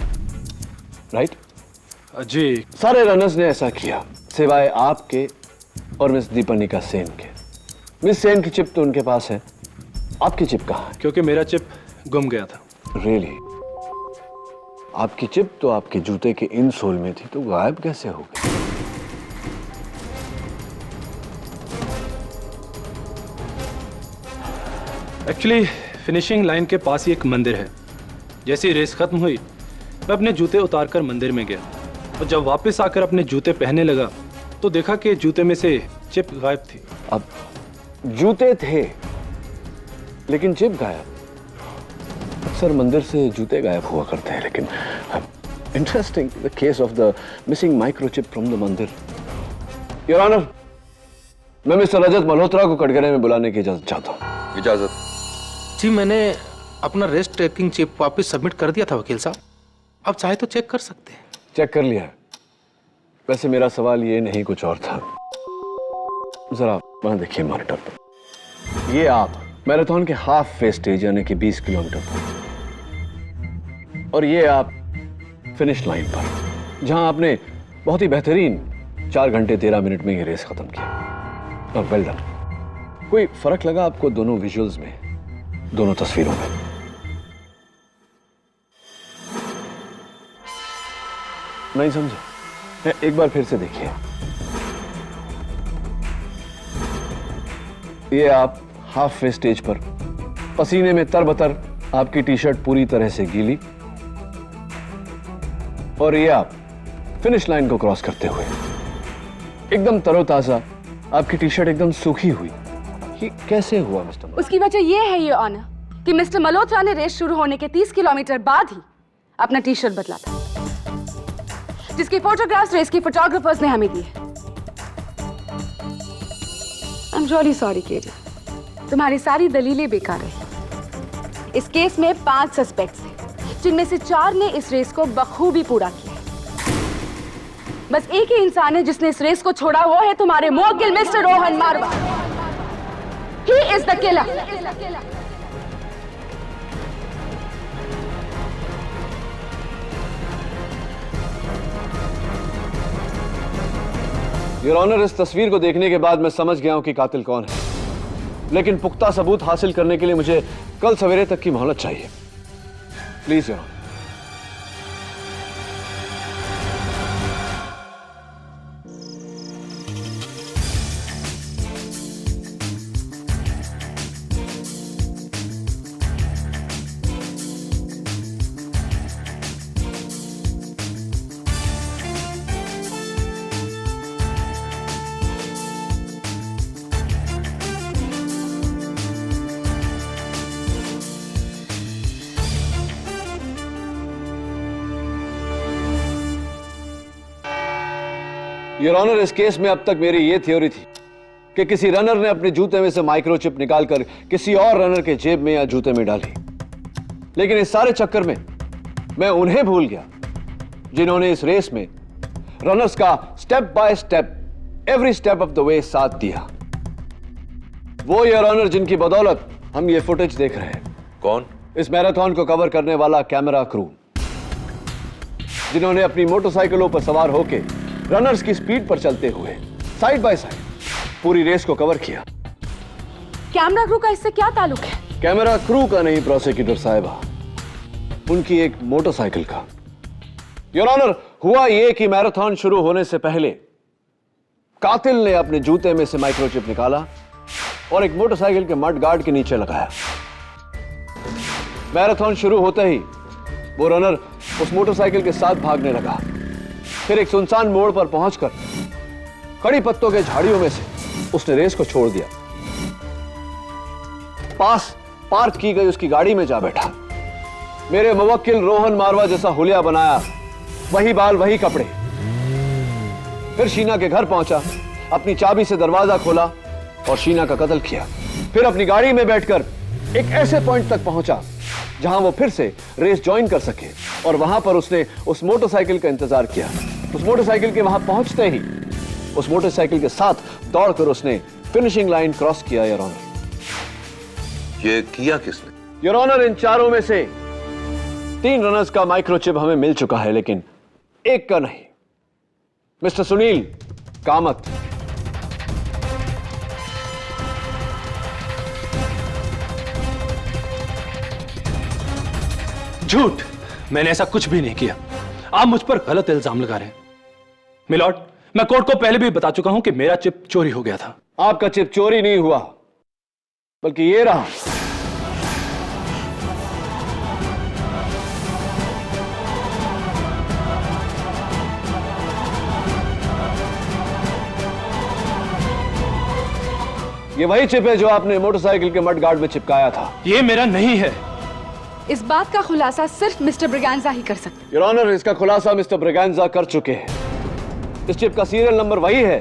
राइट? जी। सारे रनर्स ने ऐसा किया सिवाय आपके और मिस दीपनिका सेन के। मिस सेन की चिप तो उनके पास है, आपकी चिप कहाँ है? क्योंकि मेरा चिप गुम गया था। रियली? आपकी चिप तो आपके जूते के इनसोल में थी, तो गायब कैसे हो गई? एक्चुअली फिनिशिंग लाइन के पास ही एक मंदिर है। जैसे ही रेस खत्म हुई मैं अपने जूते उतारकर मंदिर में गया और जब वापस आकर अपने जूते पहनने लगा तो देखा कि जूते में से चिप गायब थी। अब जूते थे लेकिन चिप गायब? अक्सर मंदिर से जूते गायब हुआ करते हैं, लेकिन interesting the case of the missing microchip from the मंदिर। योर ऑनर, मैं मिस्टर रजत मल्होत्रा को कटघरे में बुलाने की इजाजत चाहता हूँ। इजाजत। जी, मैंने अपना रेस ट्रैकिंग चिप वापस सबमिट कर दिया था वकील साहब, अब चाहे तो चेक कर सकते हैं। चेक कर लिया है। वैसे मेरा सवाल ये नहीं कुछ और था। जरा वहां देखिए मॉनिटर पर। ये आप मैराथन के हाफ फेज स्टेज यानी कि 20 किलोमीटर पर, और ये आप फिनिश लाइन पर जहां आपने बहुत ही बेहतरीन 4 घंटे 13 मिनट में ये रेस खत्म किया। और वेल डन। कोई फर्क लगा आपको दोनों विजुअल्स में, दोनों तस्वीरों में? नहीं समझे? एक बार फिर से देखिए। ये आप हाफ फेज स्टेज पर पसीने में तरबतर, आपकी टी शर्ट पूरी तरह से गीली, और ये आप फिनिश लाइन को क्रॉस करते हुए एकदम तरोताजा, आपकी टी शर्ट एकदम सूखी हुई। ये कैसे हुआ मिस्टर? उसकी वजह यह है ये ऑनर कि मिस्टर मल्होत्रा ने रेस शुरू होने के 30 किलोमीटर बाद ही अपना टी शर्ट बदला था, जिसकी फोटोग्राफ्स रेस के फोटोग्राफर्स ने हमें दी है। आई एम रियली सॉरी केडी, तुम्हारी सारी दलीलें बेकार रही। इस केस में 5 सस्पेक्ट्स थे, जिनमें से 4 ने इस रेस को बखूबी पूरा किया। बस एक ही इंसान है जिसने इस रेस को छोड़ा, वो है तुम्हारे मुवक्किल Mr Rohan Marwa. He is the killer. Your honour, इस तस्वीर को देखने के बाद मैं समझ गया हूं कि कातिल कौन है, लेकिन पुख्ता सबूत हासिल करने के लिए मुझे कल सवेरे तक की मोहलत चाहिए। Please your honour. Your honour, इस केस में अब तक मेरी यह थ्योरी थी कि किसी रनर ने अपने जूते में से माइक्रोचिप निकालकर किसी और रनर के जेब में या जूते में डाली, लेकिन इस सारे चक्कर में मैं उन्हें भूल गया जिन्होंने इस रेस में रनर्स का step by step, every step of the way साथ दिया। वो योर ऑनर जिनकी बदौलत हम ये फुटेज देख रहे हैं। कौन? इस मैराथन को कवर करने वाला कैमरा क्रू, जिन्होंने अपनी मोटरसाइकिलों पर सवार होकर रनर्स की स्पीड पर चलते हुए साइड बाय साइड पूरी रेस को कवर किया। कैमरा क्रू का इससे क्या ताल्लुक है? कैमरा क्रू का नहीं प्रोसिक्यूटर साहिबा, उनकी एक मोटरसाइकिल का। योर ऑनर, हुआ यह कि मैराथन शुरू होने से पहले कातिल ने अपने जूते में से माइक्रोचिप निकाला और एक मोटरसाइकिल के मड गार्ड के नीचे लगाया। मैराथन शुरू होते ही वो रनर उस मोटरसाइकिल के साथ भागने लगा, फिर एक सुनसान मोड़ पर पहुंचकर कड़ी पत्तों के झाड़ियों में से उसने रेस को छोड़ दिया। पास पार्क की गई उसकी गाड़ी में जा बैठा। मेरे मुवक्किल रोहन मारवा जैसा हुलिया बनाया, वही बाल वही कपड़े। फिर शीना के घर पहुंचा, अपनी चाबी से दरवाजा खोला और शीना का कत्ल किया। फिर अपनी गाड़ी में बैठकर एक ऐसे पॉइंट तक पहुंचा जहां वो फिर से रेस ज्वाइन कर सके, और वहां पर उसने उस मोटरसाइकिल का इंतजार किया। उस मोटरसाइकिल के वहां पहुंचते ही उस मोटरसाइकिल के साथ दौड़कर उसने फिनिशिंग लाइन क्रॉस किया। योर ऑनर, ये किया किसने? योर ऑनर, इन चारों में से 3 रनर्स का माइक्रोचिप हमें मिल चुका है, लेकिन एक का नहीं। मिस्टर सुनील कामत। झूठ, मैंने ऐसा कुछ भी नहीं किया। आप मुझ पर गलत इल्जाम लगा रहे हैं। मिलॉर्ड, मैं कोर्ट को पहले भी बता चुका हूं कि मेरा चिप चोरी हो गया था। आपका चिप चोरी नहीं हुआ, बल्कि ये रहा। ये वही चिप है जो आपने मोटरसाइकिल के मडगार्ड में चिपकाया था। ये मेरा नहीं है। इस बात का खुलासा सिर्फ मिस्टर ब्रिगेंजा ही कर सकते हैं। योर ऑनर, इसका खुलासा मिस्टर ब्रिगेंजा कर चुके हैं। इस चिप का सीरियल नंबर वही है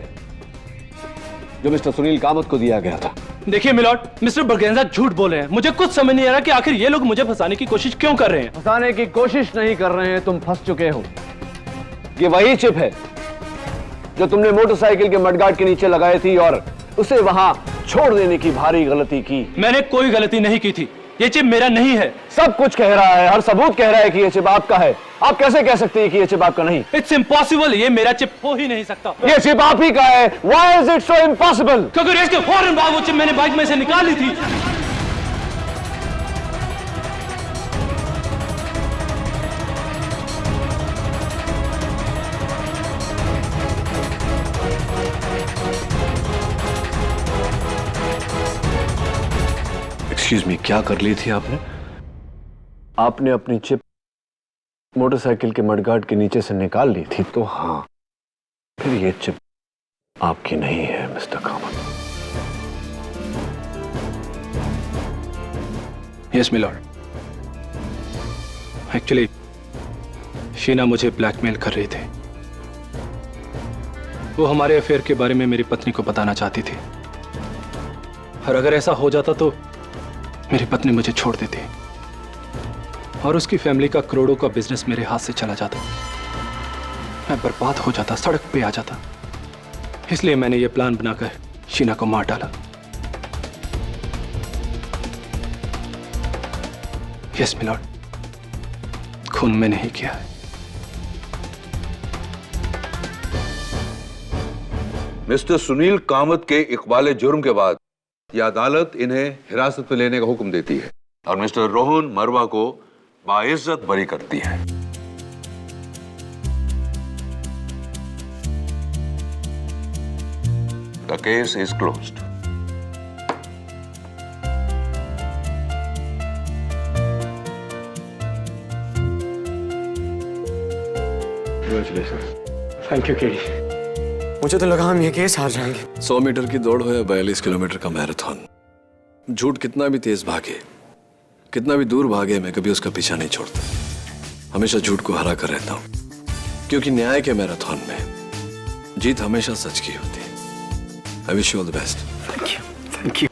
जो मिस्टर सुनील कामत को दिया गया था। देखिए मिलॉर्ड, मिस्टर ब्रिगेंजा झूठ बोल रहे हैं। मुझे कुछ समझ नहीं आ रहा कि आखिर ये लोग मुझे फंसाने की कोशिश क्यों कर रहे हैं। फंसाने की कोशिश नहीं कर रहे हैं, तुम फंस चुके हो। ये वही चिप है जो तुमने मोटरसाइकिल के मडगार्ड के नीचे लगाई थी और उसे वहां छोड़ देने की भारी गलती की। मैंने कोई गलती नहीं की थी। ये चिप मेरा नहीं है। सब कुछ कह रहा है, हर सबूत कह रहा है कि ये चिप आपका है। आप कैसे कह सकते हैं कि ये चिप आपका नहीं? इट्स इम्पॉसिबल, ये मेरा चिप हो ही नहीं सकता। ये चिप आप ही का है। Why is it so impossible? क्योंकि रेस के फौरन बाद वो चिप मैंने बाइक में से निकाल ली थी। एक्सक्यूज मी, क्या कर ली थी आपने? आपने अपनी चिप मोटरसाइकिल के मडगार्ड के नीचे से निकाल ली थी, तो हाँ, फिर ये चिप आपकी नहीं है Mr Kamat. Yes milord, actually Sheena मुझे ब्लैकमेल कर रही थी। वो हमारे अफेयर के बारे में मेरी पत्नी को बताना चाहती थी, और अगर ऐसा हो जाता तो मेरी पत्नी मुझे छोड़ देती और उसकी फैमिली का करोड़ों का बिजनेस मेरे हाथ से चला जाता। मैं बर्बाद हो जाता, सड़क पे आ जाता। इसलिए मैंने ये प्लान बनाकर शीना को मार डाला। यस मिलॉर्ड, खून मैंने ही किया है। मिस्टर सुनील कामत के इकबाल जुर्म के बाद यह अदालत इन्हें हिरासत में लेने का हुक्म देती है और मिस्टर रोहन मरवा को बाइज्जत बरी करती है। The case is closed. Thank you KD. मुझे तो लगा हम ये केस हार जाएंगे। 100 मीटर की दौड़ हो या 42 किलोमीटर का मैराथन, झूठ कितना भी तेज भागे, कितना भी दूर भागे, मैं कभी उसका पीछा नहीं छोड़ता। हमेशा झूठ को हरा कर रहता हूं, क्योंकि न्याय के मैराथन में जीत हमेशा सच की होती है। I wish you all the best. Thank you, thank you.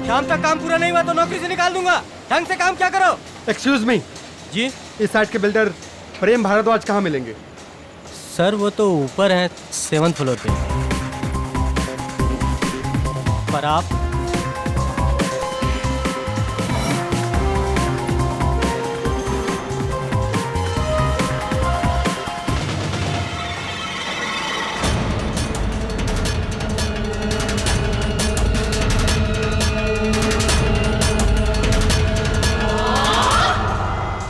शाम तक काम पूरा नहीं हुआ तो नौकरी से निकाल दूंगा। ढंग से काम क्या करो। एक्सक्यूज मी जी, इस साइड के बिल्डर प्रेम भारद्वाज कहाँ मिलेंगे? सर वो तो ऊपर है 7th फ्लोर पे। पर आप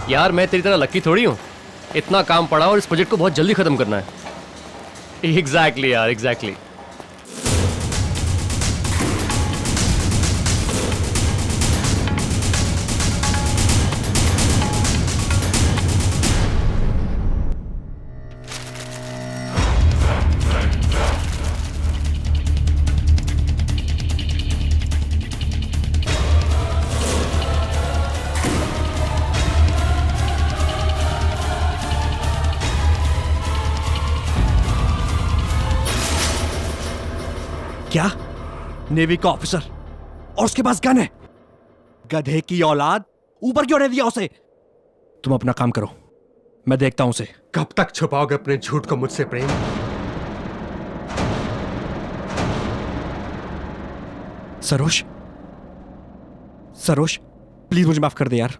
यार मैं तेरी तरह लकी थोड़ी हूँ। इतना काम पड़ा और इस प्रोजेक्ट को बहुत जल्दी खत्म करना है। एग्जैक्टली यार, एग्जैक्टली। क्या? नेवी का ऑफिसर और उसके पास गन है? गधे की औलाद, ऊपर क्यों नहीं दिया उसे? तुम अपना काम करो, मैं देखता हूं उसे। कब तक छुपाओगे अपने झूठ को मुझसे प्रेम? सरोज, सरोज प्लीज मुझे माफ कर दे यार।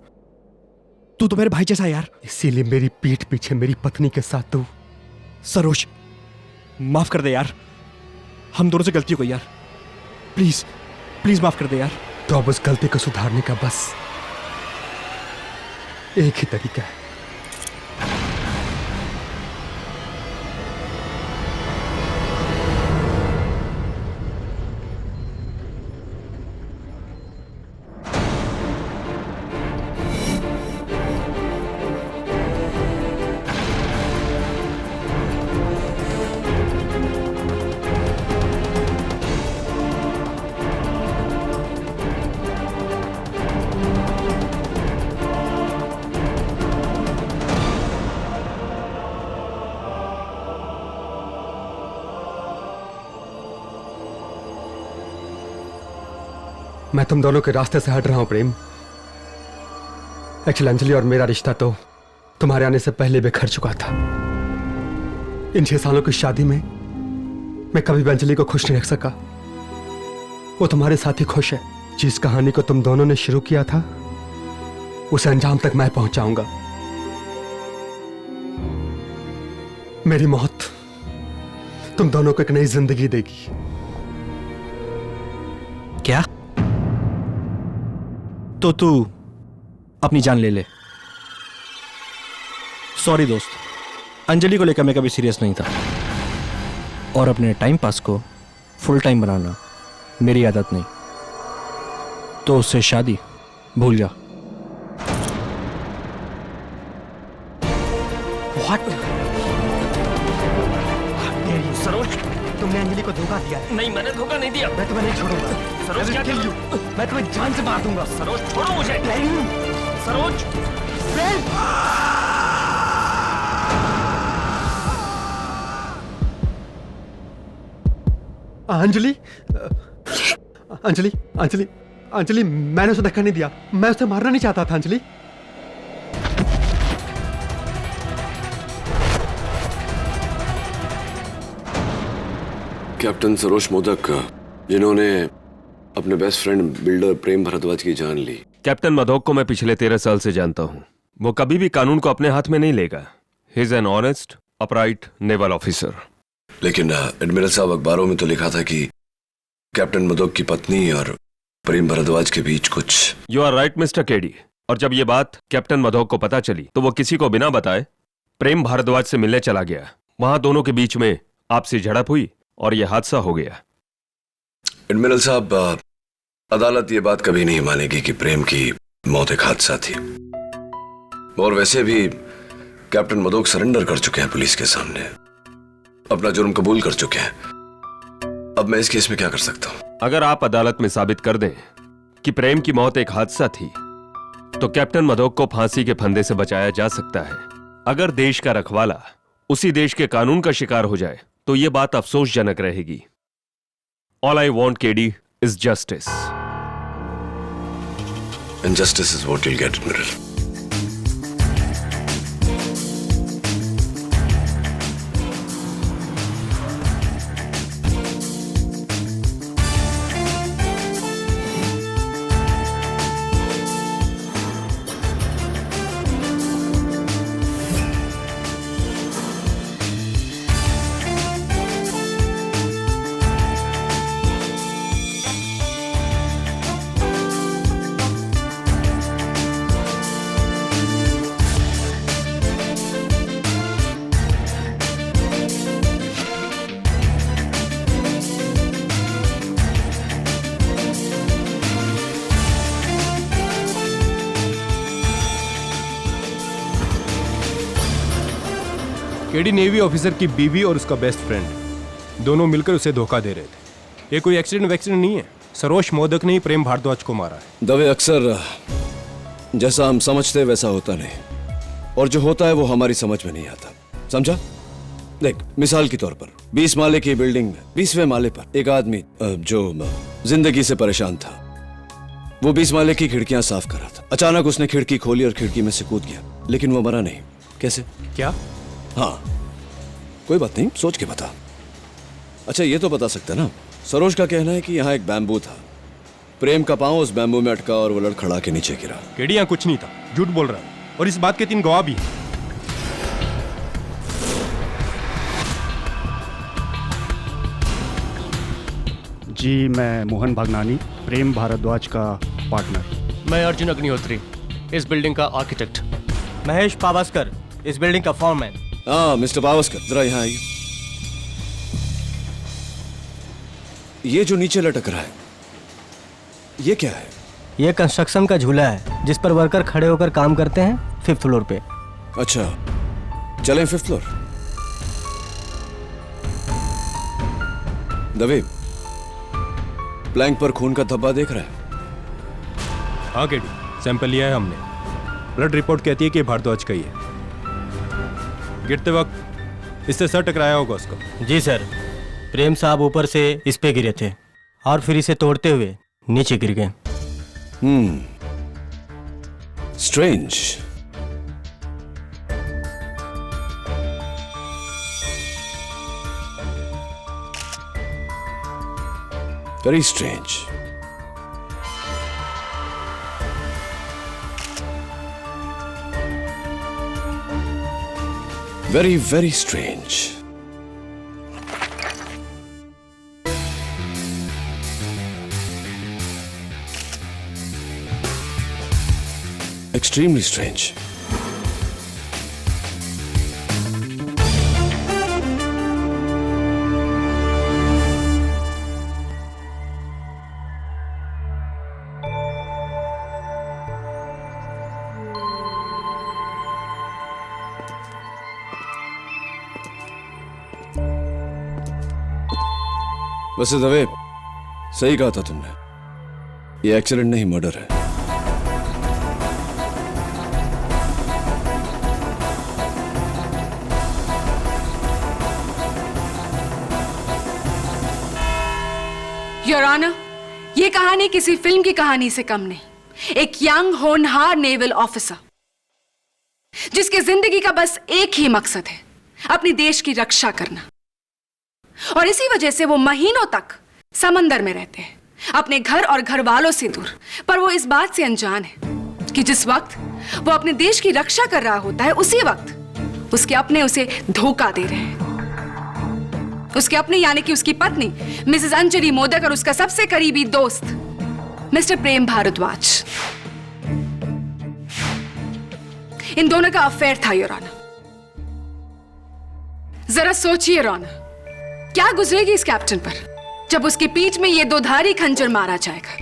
तू तो मेरे भाई जैसा है यार। इसीलिए मेरी पीठ पीछे मेरी पत्नी के साथ तू। सरोज माफ कर दे यार, हम दोनों से गलती हो गई यार। प्लीज प्लीज माफ कर दे यार। तो अब उस गलती को सुधारने का बस एक ही तरीका है। मैं तुम दोनों के रास्ते से हट रहा हूं प्रेम। एक्चुअली अंजलि और मेरा रिश्ता तो तुम्हारे आने से पहले बिखर चुका था। इन 6 सालों की शादी में मैं कभी भी अंजलि को खुश नहीं रख सका। वो तुम्हारे साथ ही खुश है। जिस कहानी को तुम दोनों ने शुरू किया था उसे अंजाम तक मैं पहुंचाऊंगा। मेरी मौत तुम दोनों को एक नई जिंदगी देगी। क्या? तो तू अपनी जान ले ले। सॉरी दोस्त, अंजलि को लेकर मैं कभी सीरियस नहीं था, और अपने टाइम पास को फुल टाइम बनाना मेरी आदत नहीं। तो उससे शादी भूल जा। What? सरोज, तुमने अंजलि को धोखा दिया है। नहीं, मैंने धोखा नहीं दिया। मैं तुम्हें नहीं छोड़ूंगा। सरोज, क्या kill you. मैं तुम्हें जान से मार दूंगा। सरोज, छोड़ो मुझे। सरोज, अंजलि, अंजलि, अंजलि, अंजलि, मैंने उसे धक्का नहीं दिया। मैं उसे मारना नहीं चाहता था अंजलि। कैप्टन सरोज मोदक, जिन्होंने अपने बेस्ट फ्रेंड बिल्डर प्रेम भारद्वाज की जान ली। कैप्टन मधोक को मैं पिछले 13 साल से जानता हूं। वो कभी भी कानून को अपने हाथ में नहीं लेगा। ही is an honest, upright naval officer. लेकिन एडमिरल साहब, अखबारों में तो लिखा था कि कैप्टन मधोक की पत्नी और प्रेम भारद्वाज के बीच कुछ। You are right Mr KD. और जब ये बात कैप्टन मधोक को पता चली तो वो किसी को बिना बताए प्रेम भारद्वाज से मिलने चला गया। वहां दोनों के बीच में आपसी झड़प हुई और यह हादसा हो गया। एडमिरल साहब, अदालत ये बात कभी नहीं मानेगी कि प्रेम की मौत एक हादसा थी। और वैसे भी कैप्टन मधोक सरेंडर कर चुके हैं पुलिस के सामने, अपना जुर्म कबूल कर चुके हैं। अब मैं इस केस में क्या कर सकता हूं? अगर आप अदालत में साबित कर दें कि प्रेम की मौत एक हादसा थी तो कैप्टन मधोक को फांसी के फंदे से बचाया जा सकता है। अगर देश का रखवाला उसी देश के कानून का शिकार हो जाए तो यह बात अफसोसजनक रहेगी। All I want KD is justice. And justice is what you'll get, Admiral. KD navy officer की बीवी और उसका बेस्ट फ्रेंड दोनों मिलकर उसे धोखा दे रहे थे। ये कोई एक्सीडेंट नहीं है। सरोज मोदक ने ही प्रेम भारद्वाज को मारा है। दवे अक्सर जैसा हम समझते वैसा होता नहीं, और जो होता है वो हमारी समझ में नहीं आता, समझा? देख, मिसाल के तौर पर 20 माले की बिल्डिंग में 20वें माले पर एक आदमी जो जिंदगी से परेशान था, वो 20 माले की खिड़कियां साफ कर रहा था। अचानक उसने खिड़की खोली और खिड़की में से कूद गया, लेकिन वो मरा नहीं। कैसे? क्या? हाँ, कोई बात नहीं, सोच के बता। अच्छा, ये तो बता सकता ना, सरोज का कहना है कि यहाँ एक बैम्बू था, प्रेम का पांव उस बैम्बू में अटका और वो लड़खड़ा के नीचे गिरा। केडी यहाँ कुछ नहीं था, झूठ बोल रहा है, और इस बात के 3 गवाह भी हैं। जी, मैं मोहन भागनानी, प्रेम भारद्वाज का पार्टनर। मैं अर्जुन अग्निहोत्री, इस बिल्डिंग का आर्किटेक्ट। महेश पावस्कर, इस बिल्डिंग का फॉरमैन। हाँ, मिस्टर पावस्कर, जरा यहाँ आइए। ये जो नीचे लटक रहा है, ये क्या है? ये कंस्ट्रक्शन का झूला है जिस पर वर्कर खड़े होकर काम करते हैं 5th फ्लोर पे। अच्छा, चलें 5th फ्लोर। दवे, प्लैंक पर खून का धब्बा देख रहा है? हाँ केडी, सैंपल लिया है हमने। ब्लड रिपोर्ट कहती है कि भारद्वाज का ही है। गिरते वक्त इससे सर टकराया होगा उसको। जी सर, प्रेम साहब ऊपर से इस पे गिरे थे और फिर इसे तोड़ते हुए नीचे गिर गए। Strange. Very strange. Very very strange. Extremely strange. वैसे दवे, सही कहा था तुमने, ये एक्सीडेंट नहीं, मर्डर है। योर ऑनर, ये कहानी किसी फिल्म की कहानी से कम नहीं। एक यंग होनहार नेवल ऑफिसर जिसकी जिंदगी का बस एक ही मकसद है, अपनी देश की रक्षा करना, और इसी वजह से वो महीनों तक समंदर में रहते हैं, अपने घर और घर वालों से दूर। पर वो इस बात से अनजान है कि जिस वक्त वो अपने देश की रक्षा कर रहा होता है, उसी वक्त उसके अपने उसे धोखा दे रहे हैं। उसके अपने यानी कि उसकी पत्नी मिसेस अंजलि मोदक और उसका सबसे करीबी दोस्त मिस्टर प्रेम भारद्वाज, इन दोनों का अफेयर था योर ऑनर। जरा सोचिए योर ऑनर, क्या गुजरेगी इस कैप्टन पर जब उसकी पीठ में ये 2धारी खंजर मारा जाएगा।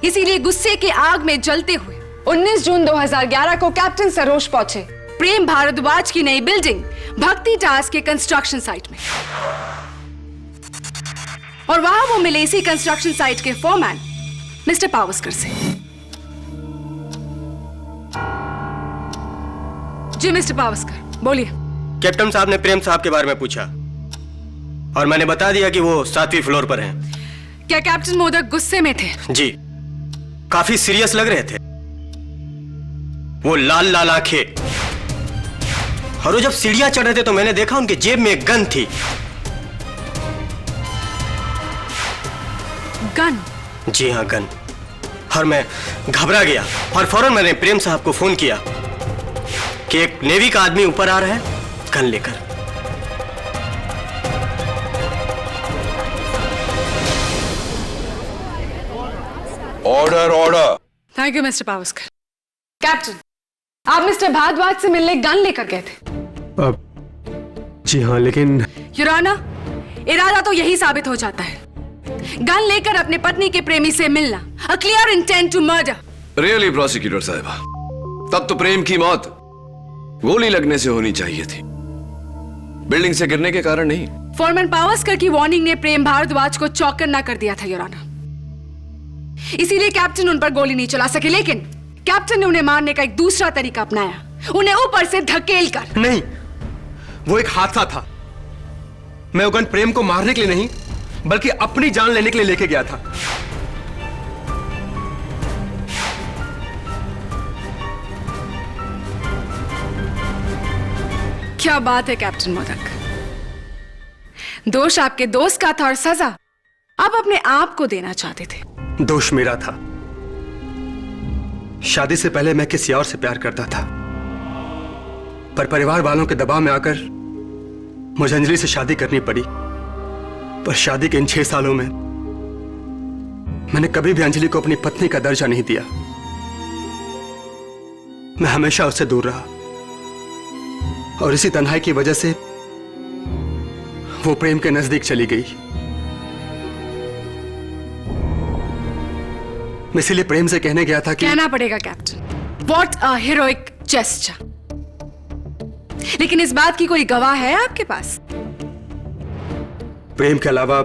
इसीलिए गुस्से की आग में जलते हुए 19 जून 2011 को कैप्टन सरोज पहुंचे प्रेम भारद्वाज की नई बिल्डिंग भक्ति टावर्स के कंस्ट्रक्शन साइट में, और वहां वो मिले इसी कंस्ट्रक्शन साइट के फोरमैन मिस्टर पावस्कर से। जी मिस्टर पावस्कर, बोलिए। कैप्टन साहब ने प्रेम साहब के बारे में पूछा और मैंने बता दिया कि वो 7वीं फ्लोर पर हैं। क्या कैप्टन मोदक गुस्से में थे? जी, काफी सीरियस लग रहे थे। वो लाल लाल आंखें, और वो जब सीढ़ियां चढ़ रहे थे तो मैंने देखा उनके जेब में एक गन थी। गन? जी हाँ, गन। और मैं घबरा गया और फौरन मैंने प्रेम साहब को फोन किया कि एक नेवी का आदमी ऊपर आ रहा है गन लेकर। Order order. Thank you mister Pawaskar. Captain, आप मिस्टर भारद्वाज से मिलने गन लेकर गए थे? जी हाँ, लेकिन योर ऑनर, इरादा तो यही साबित हो जाता है। गन लेकर अपने पत्नी के प्रेमी से मिलना, a clear intent to murder। Really prosecutor साहिबा, तब तो प्रेम की मौत गोली लगने से होनी चाहिए थी, बिल्डिंग से गिरने के कारण नहीं। फॉरमैन पावस्कर की वार्निंग ने प्रेम भारद्वाज को चौकन्ना कर दिया था योर ऑनर, इसीलिए कैप्टन उन पर गोली नहीं चला सके। लेकिन कैप्टन ने उन्हें मारने का एक दूसरा तरीका अपनाया, उन्हें ऊपर से धकेल कर। नहीं, वो एक हादसा था। मैं उगन प्रेम को मारने के लिए नहीं बल्कि अपनी जान लेने के लिए लेके गया था। क्या बात है कैप्टन मोदक, दोष आपके दोस्त का था और सजा आप अपने आप को देना चाहते थे। दोष मेरा था। शादी से पहले मैं किसी और से प्यार करता था, पर परिवार वालों के दबाव में आकर मुझे अंजलि से शादी करनी पड़ी। पर शादी के इन 6 सालों में मैंने कभी भी अंजलि को अपनी पत्नी का दर्जा नहीं दिया। मैं हमेशा उससे दूर रहा और इसी तन्हाई की वजह से वो प्रेम के नजदीक चली गई। मैं इसीलिए प्रेम से कहने गया था कि कहना पड़ेगा captain, what a heroic gesture. लेकिन इस बात की कोई गवाह है आपके पास? प्रेम के अलावा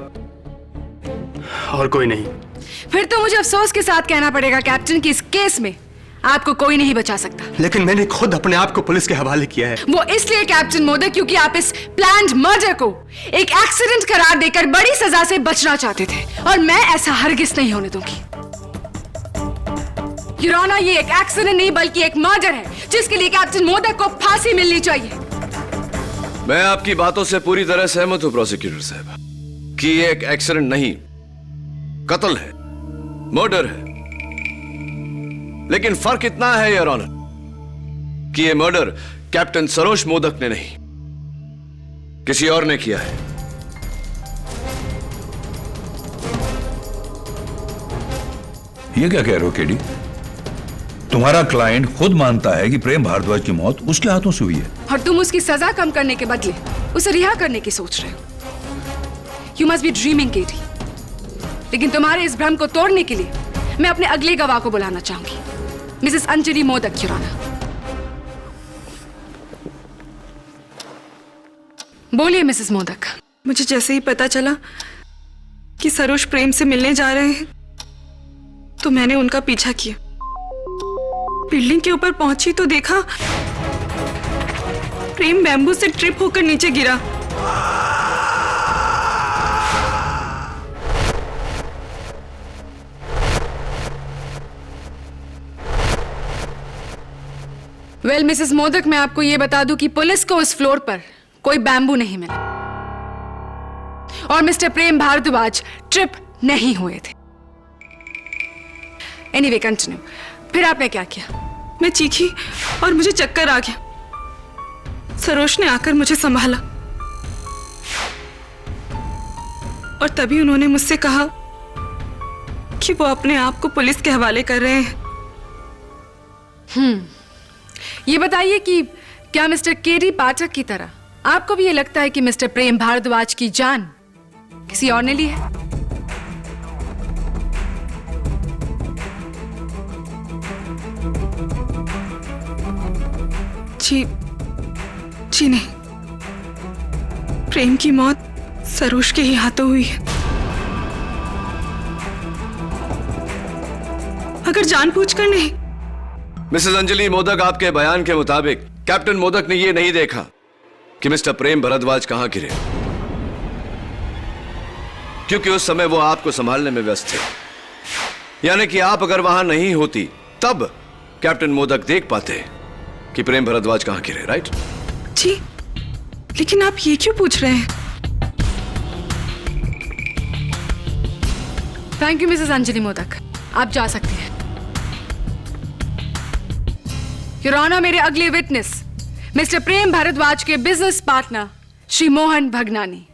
और कोई नहीं। फिर तो मुझे अफसोस के साथ कहना पड़ेगा कैप्टन कि इस केस में आपको कोई नहीं बचा सकता। लेकिन मैंने खुद अपने आप को पुलिस के हवाले किया है। वो इसलिए कैप्टन मोदक क्योंकि आप इस प्लान्ड मर्डर को एक एक्सीडेंट करार देकर बड़ी सजा से बचना चाहते थे, और मैं ऐसा हरगिज नहीं होने दूंगी। योर ऑनर, ये एक एक्सीडेंट नहीं बल्कि एक मर्डर है, जिसके लिए कैप्टन मोदक को फांसी मिलनी चाहिए। मैं आपकी बातों से पूरी तरह सहमत हूं प्रोसिक्यूटर साहब कि ये एक एक्सीडेंट नहीं, कत्ल है, मर्डर है। लेकिन फर्क इतना है योर ऑनर कि ये मर्डर कैप्टन सरोज मोदक ने नहीं, किसी और ने किया है। ये क्या कह रहे हो केडी? तुम्हारा क्लाइंट खुद मानता है कि प्रेम भारद्वाज की मौत उसके हाथों से हुई है, और तुम उसकी सजा कम करने के बदले उसे रिहा करने की सोच रहे हो। You must be dreaming KD. लेकिन तुम्हारे इस भ्रम को तोड़ने के लिए मैं अपने अगले गवाह को बुलाना चाहूंगी, Mrs Anjali Modak your honour. बोलिए मिसेस मोदक। मुझे जैसे ही पता चला कि सरोज प्रेम से मिलने जा रहे हैं तो मैंने उनका पीछा किया। बिल्डिंग के ऊपर पहुंची तो देखा प्रेम बैम्बू से ट्रिप होकर नीचे गिरा। वेल मिसेस मोदक, मैं आपको यह बता दूं कि पुलिस को उस फ्लोर पर कोई बैम्बू नहीं मिला और मिस्टर प्रेम भारद्वाज ट्रिप नहीं हुए थे। Anyway continue. फिर आपने क्या किया? मैं चीखी और मुझे चक्कर आ गया। सरोज ने आकर मुझे संभाला और तभी उन्होंने मुझसे कहा कि वो अपने आप को पुलिस के हवाले कर रहे हैं। ये बताइए कि क्या मिस्टर केडी पाठक की तरह आपको भी ये लगता है कि मिस्टर प्रेम भारद्वाज की जान किसी और ने ली है? जी नहीं, प्रेम की मौत सरोज के ही हाथों हुई है। अगर जानबूझकर नहीं। मिसेस अंजलि मोदक, आपके बयान के मुताबिक कैप्टन मोदक ने यह नहीं देखा कि मिस्टर प्रेम भारद्वाज कहां गिरे, क्योंकि उस समय वो आपको संभालने में व्यस्त थे। यानी कि आप अगर वहां नहीं होती तब कैप्टन मोदक देख पाते कि प्रेम भारद्वाज कहां गिरे, राइट? जी, लेकिन आप ये क्यों पूछ रहे हैं? Thank you Mrs Anjali modak, आप जा सकती हैं। योर ऑनर, मेरे अगले विटनेस मिस्टर प्रेम भारद्वाज के बिजनेस पार्टनर श्री मोहन भगनानी।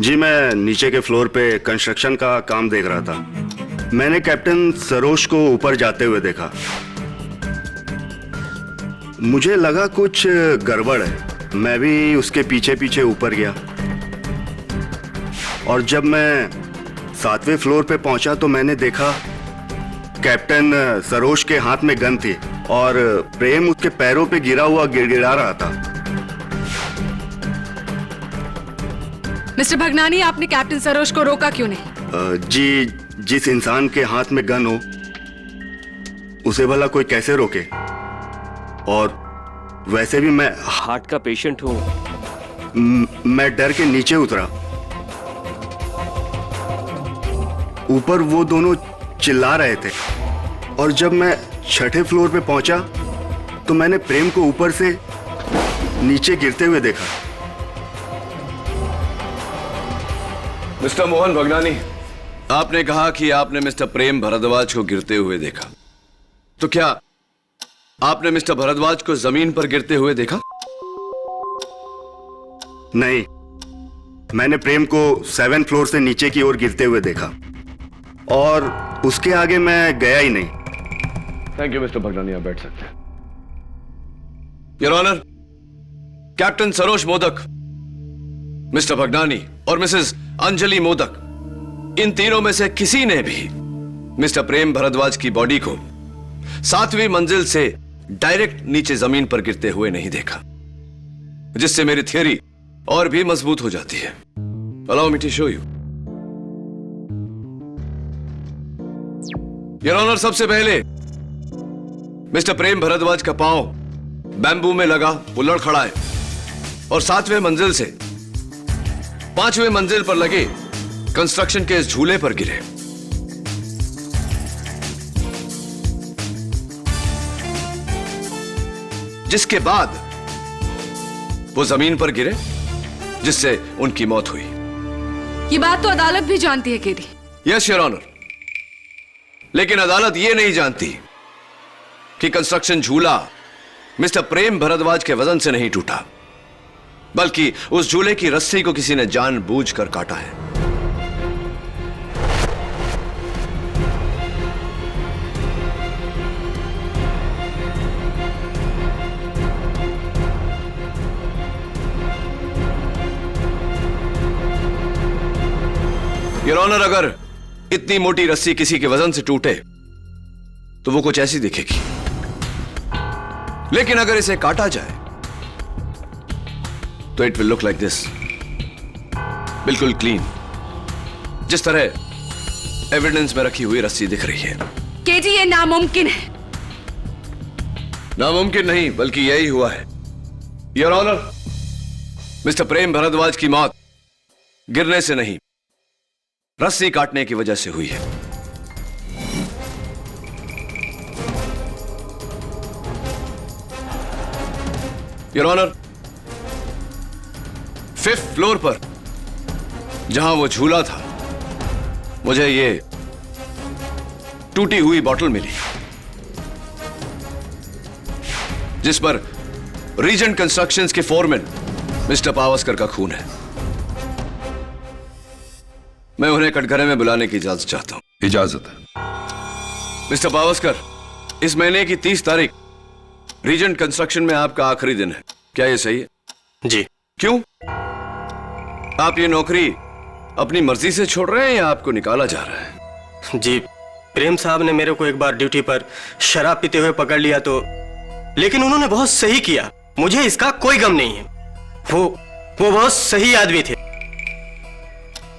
जी, मैं नीचे के फ्लोर पे कंस्ट्रक्शन का काम देख रहा था। मैंने कैप्टन सरोज को ऊपर जाते हुए देखा। मुझे लगा कुछ गड़बड़ है। मैं भी उसके पीछे पीछे ऊपर गया और जब मैं 7वें फ्लोर पे पहुंचा तो मैंने देखा कैप्टन सरोज के हाथ में गन थी और प्रेम उसके पैरों पे गिरा हुआ गिड़गिड़ा रहा था। मिस्टर भगनानी, आपने कैप्टन सरोज को रोका क्यों नहीं? जी, जिस इंसान के हाथ में गन हो उसे भला कोई कैसे रोके? और वैसे भी मैं हार्ट का पेशेंट हूं। मैं डर के नीचे उतरा। ऊपर वो दोनों चिल्ला रहे थे और जब मैं छठे फ्लोर पे पहुंचा तो मैंने प्रेम को ऊपर से नीचे गिरते हुए देखा। मिस्टर मोहन भगनानी, आपने कहा कि आपने मिस्टर प्रेम भारद्वाज को गिरते हुए देखा, तो क्या आपने मिस्टर भारद्वाज को जमीन पर गिरते हुए देखा? नहीं, मैंने प्रेम को 7 फ्लोर से नीचे की ओर गिरते हुए देखा और उसके आगे मैं गया ही नहीं। थैंक यू मिस्टर भगनानी, आप बैठ सकते हैं। Your honour, captain Saroj Modak, Mr Bhagnani और मिसेस अंजलि मोदक, इन तीनों में से किसी ने भी मिस्टर प्रेम भारद्वाज की बॉडी को 7वीं मंजिल से डायरेक्ट नीचे जमीन पर गिरते हुए नहीं देखा, जिससे मेरी थियरी और भी मजबूत हो जाती है। Allow me to show you. Your honour, सबसे पहले मिस्टर प्रेम भारद्वाज का पांव बैम्बू में लगा उलड़ खड़ा है और 7वें मंजिल से 5वें मंजिल पर लगे कंस्ट्रक्शन के इस झूले पर गिरे। जिसके बाद वो जमीन पर गिरे, जिससे उनकी मौत हुई। ये बात तो अदालत भी जानती है केडी। यस योर ऑनर, लेकिन अदालत ये नहीं जानती कि कंस्ट्रक्शन झूला मिस्टर प्रेम भारद्वाज के वजन से नहीं टूटा, बल्कि उस झूले की रस्सी को किसी ने जानबूझकर काटा है। योर ऑनर, अगर इतनी मोटी रस्सी किसी के वजन से टूटे तो वो कुछ ऐसी दिखेगी, लेकिन अगर इसे काटा जाए तो it will look like this, बिल्कुल क्लीन, जिस तरह एविडेंस में रखी हुई रस्सी दिख रही है। केजी, ये नामुमकिन है। नामुमकिन नहीं, बल्कि यही हुआ है। योर ऑनर, मिस्टर प्रेम भारद्वाज की मौत गिरने से नहीं, रस्सी काटने की वजह से हुई है। योर ऑनर, 5th फ्लोर पर जहां वो झूला था, मुझे ये टूटी हुई बोतल मिली, जिस पर रीजेंट कंस्ट्रक्शंस के फोरमैन मिस्टर पावस्कर का खून है। मैं उन्हें कटघरे में बुलाने की इजाजत चाहता हूं। इजाजत है। मिस्टर पावस्कर, इस महीने की 30 तारीख रीजेंट कंस्ट्रक्शन में आपका आखिरी दिन है, क्या ये सही है? जी। क्यों? आप ये नौकरी अपनी मर्जी से छोड़ रहे हैं या आपको निकाला जा रहा है? जी, प्रेम साहब ने मेरे को एक बार ड्यूटी पर शराब पीते हुए पकड़ लिया तो, लेकिन उन्होंने बहुत सही किया, मुझे इसका कोई गम नहीं है। वो बहुत सही आदमी थे।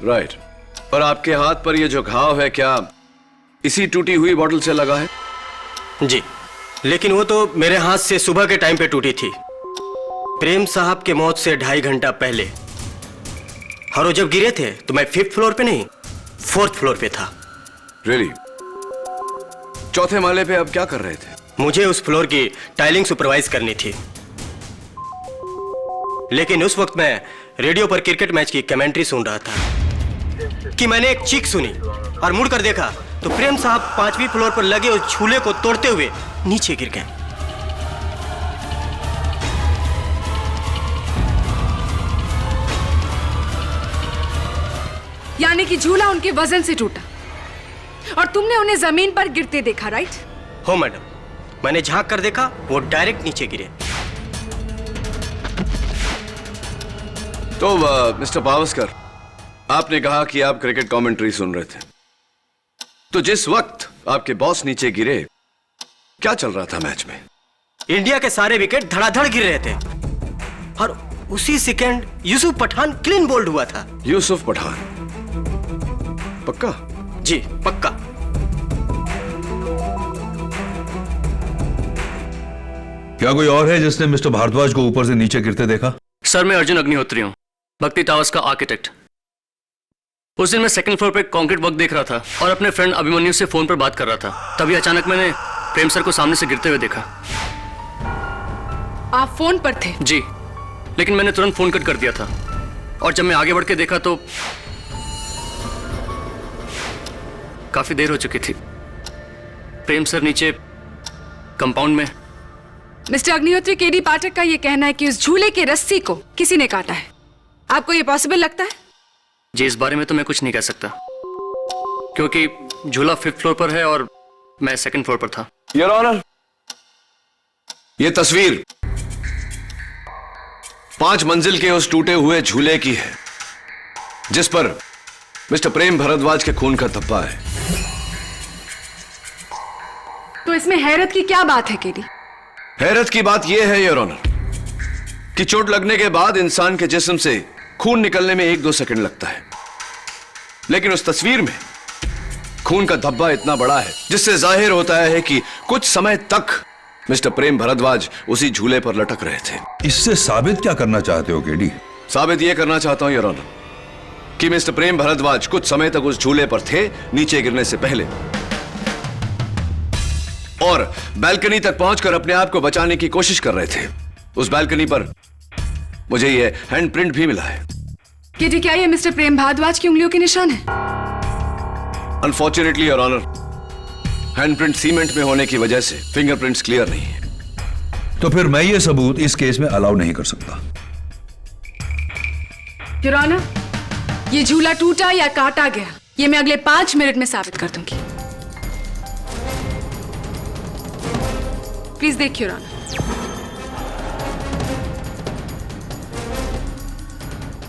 राइट। और आपके हाथ पर ये जो घाव है, क्या इसी टूटी हुई बोतल से लगा है? जी, लेकिन वो तो मेरे हाथ से सुबह के टाइम पे टूटी थी, प्रेम साहब के मौत से 2.5 घंटा पहले। और वो जब गिरे थे तो मैं 5th फ्लोर पे नहीं, 4th फ्लोर पे था। Really? चौथे माले पे आप क्या कर रहे थे? मुझे उस फ्लोर की टाइलिंग सुपरवाइज करनी थी, लेकिन उस वक्त मैं रेडियो पर क्रिकेट मैच की कमेंट्री सुन रहा था कि मैंने एक चीख सुनी और मुड़कर देखा तो प्रेम साहब 5वीं फ्लोर पर लगे उस झूले को तोड़ते हुए नीचे गिर गए। यानी कि झूला उनके वजन से टूटा और तुमने उन्हें जमीन पर गिरते देखा, राइट? हो मैडम, मैंने झांक कर देखा, वो डायरेक्ट नीचे गिरे। तो मिस्टर पावस्कर, आपने कहा कि आप क्रिकेट कमेंट्री सुन रहे थे, तो जिस वक्त आपके बॉस नीचे गिरे, क्या चल रहा था मैच में? इंडिया के सारे विकेट धड़ाधड़ गिर रहे थे और उसी second Yusuf Pathan clean bowled हुआ था। यूसुफ पठान? पक्का? जी पक्का। क्या कोई और है जिसने मिस्टर भारद्वाज को ऊपर से नीचे गिरते देखा? सर, मैं अर्जुन अग्निहोत्री हूँ, भक्ति टावर्स का आर्किटेक्ट। उस दिन मैं सेकंड फ्लोर पे कंक्रीट वर्क देख रहा था और अपने फ्रेंड अभिमन्यु से फोन पर बात कर रहा था। तभी अचानक मैंने प्रेम सर को सामने से गिरते हुए देखा। आप फोन पर थे? जी, लेकिन मैंने तुरंत फोन कट कर दिया था और जब मैं आगे बढ़ के देखा तो काफी देर हो चुकी थी। प्रेम सर नीचे कंपाउंड में। मिस्टर अग्निहोत्री, केडी पाठक का यह कहना है कि उस झूले की रस्सी को किसी ने काटा है। आपको यह पॉसिबल लगता है? जी, इस बारे में तो मैं कुछ नहीं कह सकता क्योंकि झूला 5th फ्लोर पर है और मैं 2nd फ्लोर पर था। योर ऑनर, यह तस्वीर 5 मंजिल के उस टूटे हुए झूले की है जिस पर मिस्टर प्रेम भारद्वाज के खून का धब्बा है। तो इसमें हैरत की क्या बात है केडी? हैरत की बात यह है योर ऑनर कि चोट लगने के बाद इंसान के जिस्म से खून निकलने में 1-2 सेकंड लगता है, लेकिन उस तस्वीर में खून का धब्बा इतना बड़ा है जिससे जाहिर होता है कि कुछ समय तक मिस्टर प्रेम भारद्वाज उसी झूले पर लटक रहे थे। इससे साबित क्या करना चाहते हो केडी? साबित यह करना चाहता हूं योर ऑनर कि मिस्टर प्रेम भारद्वाज कुछ समय तक उस झूले पर थे नीचे गिरने से पहले, और बैल्कनी तक पहुंचकर अपने आप को बचाने की कोशिश कर रहे थे। उस बैल्कनी पर मुझे यह हैंडप्रिंट भी मिला है। केडी, क्या ये मिस्टर प्रेम भारद्वाज की उंगलियों के निशान है? Unfortunately your honour, handprint cement में होने की वजह से फिंगरप्रिंट्स क्लियर नहीं है। तो फिर मैं ये सबूत इस केस में अलाउ नहीं कर सकता। योर ऑनर, ये झूला टूटा या काटा गया ये मैं अगले 5 मिनट में साबित कर दूंगी। प्लीज देखिए योर ऑनर।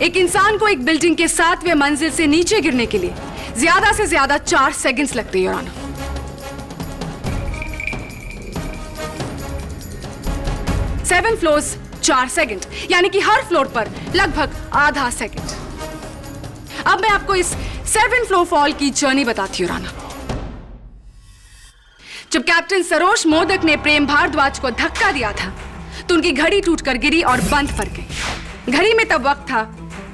एक इंसान को एक बिल्डिंग के 7वें मंजिल से नीचे गिरने के लिए ज्यादा से ज्यादा 4 सेकंड्स लगते हैं योर ऑनर। 7 फ्लोर्स 4 सेकंड, यानी कि हर फ्लोर पर लगभग आधा सेकंड। अब मैं आपको इस 7 फ्लोर फॉल की जर्नी बताती हूं राना। जब कैप्टन सरोज मोदक ने प्रेम भारद्वाज को धक्का दिया था तो उनकी घड़ी टूटकर गिरी और बंद पड़ गई। घड़ी में तब वक्त था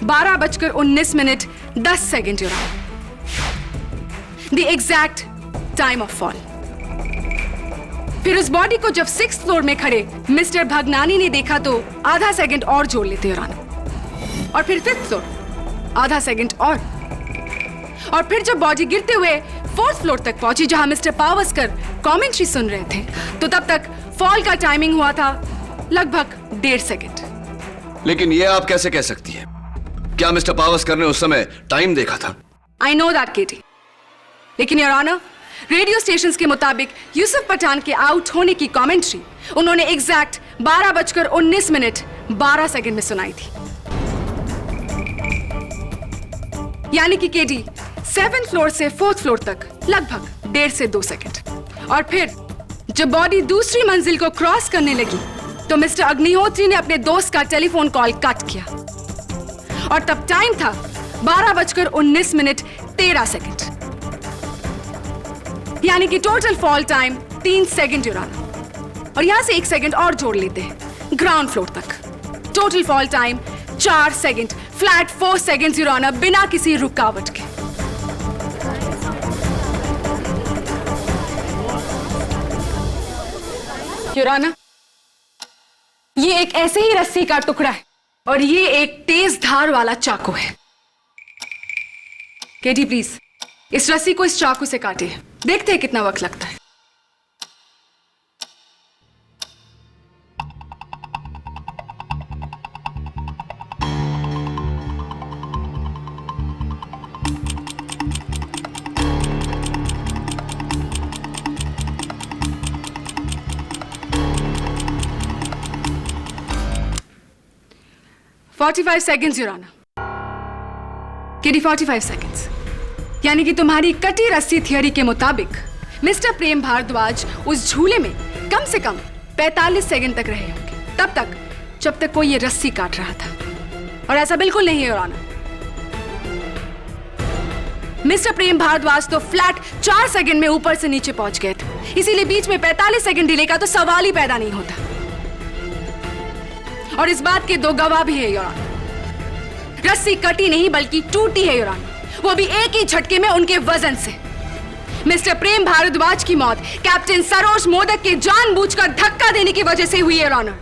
12:19 your honour, the exact time of fall. फिर उस बॉडी को जब 6th फ्लोर में खड़े मिस्टर भगनानी ने देखा तो आधा सेकंड और जोड़ लेते योर ऑनर, और फिर 5th फ्लोर आधा सेकंड और फिर जब बॉडी गिरते हुए 4th फ्लोर तक पहुंची जहां मिस्टर पावस्कर कमेंट्री सुन रहे थे तो तब तक फॉल का टाइमिंग हुआ था लगभग 1.5 सेकंड। लेकिन ये आप कैसे कह सकती हैं? क्या मिस्टर पावस्कर ने उस समय टाइम देखा था? आई नो दैट केटी, लेकिन योर ऑनर रेडियो स्टेशंस के मुताबिक यूसुफ पठान के आउट होने की कमेंट्री उन्होंने एग्जैक्ट 12:19 में सुनाई थी। यानी कि केडी 7th फ्लोर से 4th फ्लोर तक लगभग 1.5 से 2 सेकंड। और फिर जब बॉडी दूसरी मंजिल को क्रॉस करने लगी तो मिस्टर अग्निहोत्री ने अपने दोस्त का टेलीफोन कॉल कट किया और तब टाइम था 12:19 यानी कि total fall time 3 second your honour. और यहां से 1 सेकंड और जोड़ लेते हैं ग्राउंड फ्लोर तक। Total fall time 4 second, flat 4 second your honour, बिना किसी रुकावट के। योर ऑनर, ये एक ऐसे ही रस्सी का टुकड़ा है और ये एक तेज धार वाला चाकू है। केटी प्लीज इस रस्सी को इस चाकू से काटे, देखते हैं कितना वक्त लगता है। $45 seconds your honour. KD 45 seconds, यानी कि तुम्हारी कटी रस्सी थियरी के मुताबिक मिस्टर प्रेम भारद्वाज उस झूले में कम से कम 45 सेकंड तक रहे होंगे, तब तक जब तक कोई ये रस्सी काट रहा था। और ऐसा बिल्कुल नहीं है योर ऑनर। मिस्टर प्रेम भारद्वाज तो फ्लैट 4 सेकंड में ऊपर से नीचे पहुंच गए थे, इसीलिए बीच में 45 सेकंड डिले का तो सवाल ही पैदा नहीं होता। और इस बात के 2 गवाह भी है योर ऑनर। रस्सी कटी नहीं बल्कि टूटी है योर ऑनर, वो भी एक ही झटके में उनके वजन से। मिस्टर प्रेम भारद्वाज की मौत कैप्टन सरोज मोदक के जानबूझकर धक्का देने की वजह से हुई है योर ऑनर।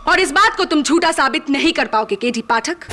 और इस बात को तुम झूठा साबित नहीं कर पाओगे केडी पाठक।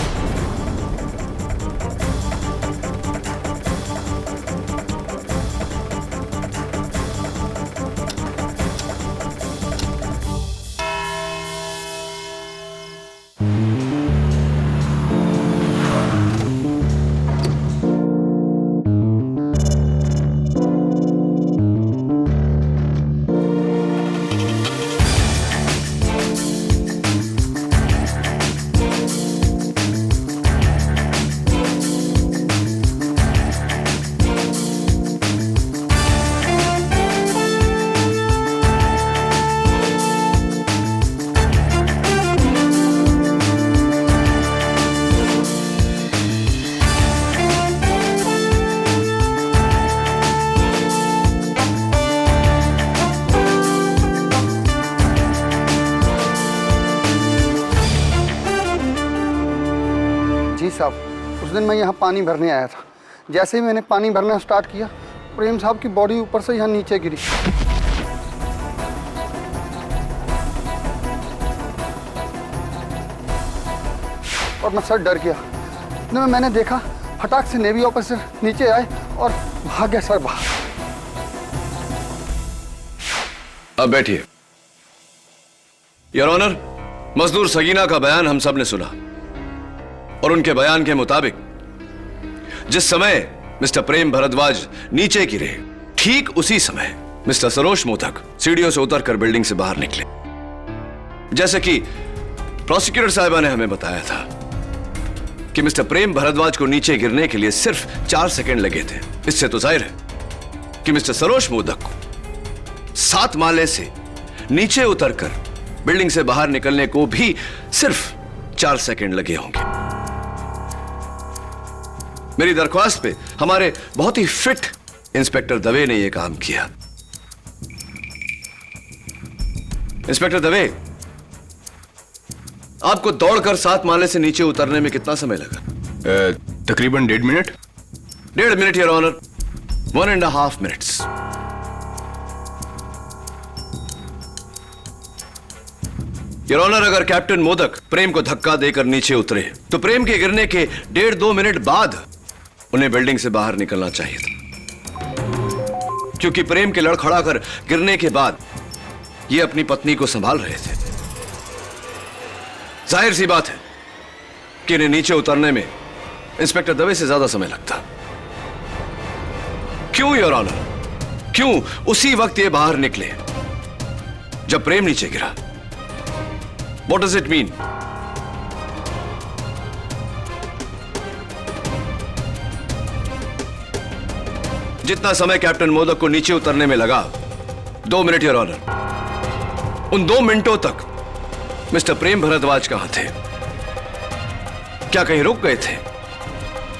साहब, उस दिन मैं यहाँ पानी भरने आया था। जैसे ही मैंने पानी भरना स्टार्ट किया, प्रेम साहब की बॉडी ऊपर से यहाँ नीचे गिरी। और मैं सर डर गया। इतने में मैंने देखा फटाक से नेवी ऑफिसर नीचे आए और भाग गए सर बाहर। अब बैठिए। योर ऑनर, मजदूर सगीना का बयान हम सब ने सुना और उनके बयान के मुताबिक जिस समय मिस्टर प्रेम भारद्वाज नीचे गिरे, ठीक उसी समय मिस्टर सरोज मोदक सीढ़ियों से उतरकर बिल्डिंग से बाहर निकले। जैसे कि प्रोसिक्यूटर साहिबा ने हमें बताया था कि मिस्टर प्रेम भारद्वाज को नीचे गिरने के लिए सिर्फ 4 सेकंड लगे थे। इससे तो जाहिर है कि मिस्टर सरोज मोदक को 7 माले से नीचे उतरकर बिल्डिंग से बाहर निकलने को भी सिर्फ 4 सेकंड लगे होंगे। मेरी दरख्वास्त पे हमारे बहुत ही फिट इंस्पेक्टर दवे ने यह काम किया। इंस्पेक्टर दवे, आपको दौड़कर 7 माले से नीचे उतरने में कितना समय लगा? तकरीबन 1.5 minute. 1.5 minute your honour, 1.5 minutes. Your honour, अगर कैप्टन मोदक प्रेम को धक्का देकर नीचे उतरे तो प्रेम के गिरने के 1.5-2 मिनट बाद उन्हें बिल्डिंग से बाहर निकलना चाहिए था, क्योंकि प्रेम के लड़खड़ा कर गिरने के बाद ये अपनी पत्नी को संभाल रहे थे। जाहिर सी बात है कि इन्हें नीचे उतरने में इंस्पेक्टर दवे से ज्यादा समय लगता। क्यों योर ऑनर? क्यों उसी वक्त ये बाहर निकले जब प्रेम नीचे गिरा? What does it mean? जितना समय कैप्टन मोदक को नीचे उतरने में लगा, 2 मिनट योर ऑनर, उन 2 मिनटों तक मिस्टर प्रेम भारद्वाज कहां थे? क्या कहीं रुक गए थे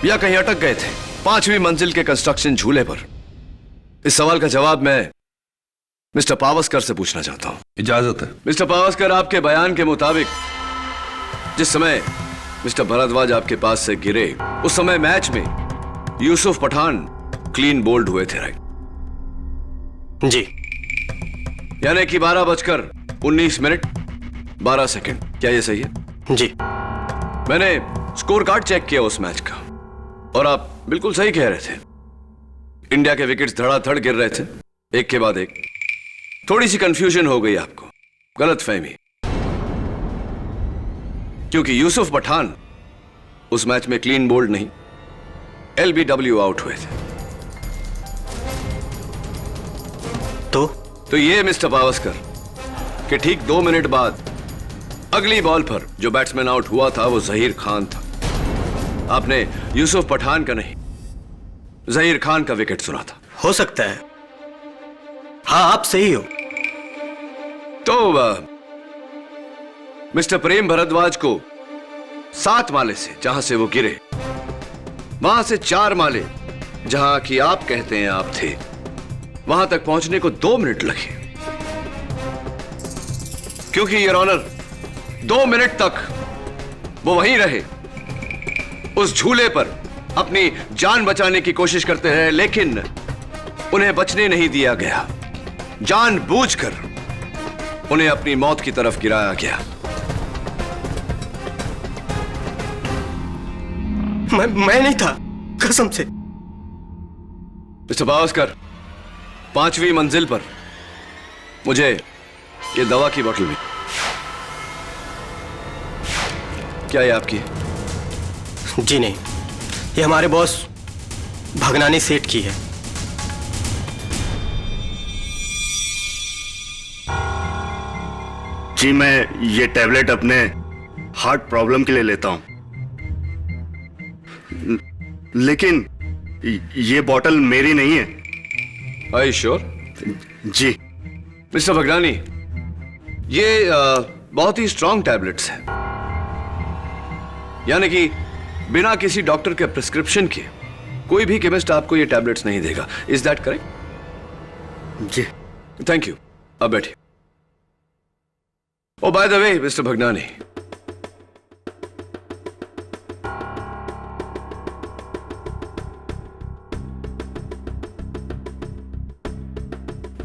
या कहीं अटक गए थे 5वीं मंजिल के कंस्ट्रक्शन झूले पर? इस सवाल का जवाब मैं मिस्टर पावस्कर से पूछना चाहता हूं। इजाजत है। मिस्टर पावस्कर, आपके बयान के मुताबिक जिस समय मिस्टर भारद्वाज आपके पास से गिरे, उस समय मैच में यूसुफ पठान क्लीन बोल्ड हुए थे, राइट? जी। यानी कि 12:19 12 सेकंड। क्या यह सही है? जी। मैंने स्कोर कार्ड चेक किया उस मैच का और आप बिल्कुल सही कह रहे थे। इंडिया के विकेट्स धड़ाधड़ गिर रहे थे, एक के बाद एक। थोड़ी सी कंफ्यूजन हो गई आपको, गलतफहमी, क्योंकि यूसुफ पठान उस मैच में क्लीन बोल्ड नहीं, LBW आउट हुए थे। तो ये मिस्टर पावस्कर कि ठीक 2 मिनट बाद अगली बॉल पर जो बैट्समैन आउट हुआ था वो जहीर खान था। आपने यूसुफ पठान का नहीं, जहीर खान का विकेट सुना था। हो सकता है। हाँ, आप सही हो। तो मिस्टर प्रेम भारद्वाज को 7 माले से, जहां से वो गिरे, वहां से 4 माले जहां की आप कहते हैं आप थे, वहां तक पहुंचने को 2 मिनट लगे। क्योंकि योर ऑनर 2 मिनट तक वो वहीं रहे, उस झूले पर अपनी जान बचाने की कोशिश करते रहे, लेकिन उन्हें बचने नहीं दिया गया। जानबूझकर उन्हें अपनी मौत की तरफ गिराया गया। मैं नहीं था, कसम से। मिस्टर बावस्कर, 5वीं मंजिल पर मुझे ये दवा की बोतल मिली। क्या ये आपकी? जी नहीं, ये हमारे बॉस भगनानी सेठ की है। जी, मैं ये टैबलेट अपने हार्ट प्रॉब्लम के लिए लेता हूं, लेकिन ये बोतल मेरी नहीं है। Are you sure? जी। मिस्टर भगनानी, ये बहुत ही स्ट्रॉन्ग टैबलेट्स हैं, यानी कि बिना किसी डॉक्टर के प्रिस्क्रिप्शन के कोई भी केमिस्ट आपको ये टैबलेट्स नहीं देगा। Is that correct? जी। Thank you. अब बैठिए। Oh by the way Mister Bhagnani,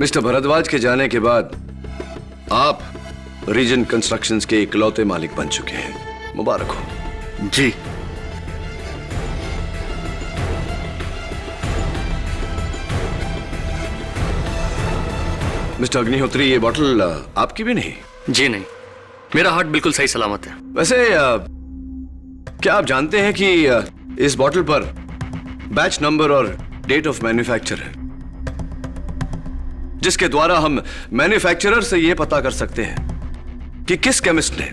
Mister Bhardwaj के जाने के बाद आप रीजन कंस्ट्रक्शंस के इकलौते मालिक बन चुके हैं। मुबारक हो। जी। मिस्टर अग्निहोत्री, ये बोतल आपकी भी नहीं? जी नहीं, मेरा हार्ट बिल्कुल सही सलामत है। वैसे क्या आप जानते हैं कि इस बोतल पर बैच नंबर और डेट ऑफ मैन्युफैक्चर है, जिसके द्वारा हम मैन्युफैक्चरर से यह पता कर सकते हैं कि किस केमिस्ट ने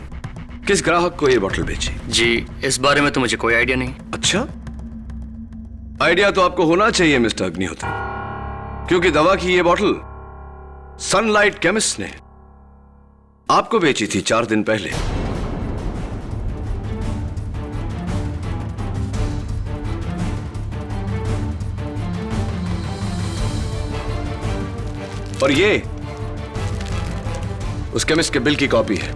किस ग्राहक को यह बोतल बेची? जी, इस बारे में तो मुझे कोई आइडिया नहीं। अच्छा, आइडिया तो आपको होना चाहिए मिस्टर अग्निहोत्री, क्योंकि दवा की यह बोतल सनलाइट केमिस्ट ने आपको बेची थी 4 दिन पहले। और ये उस केमिस्ट के बिल की कॉपी है।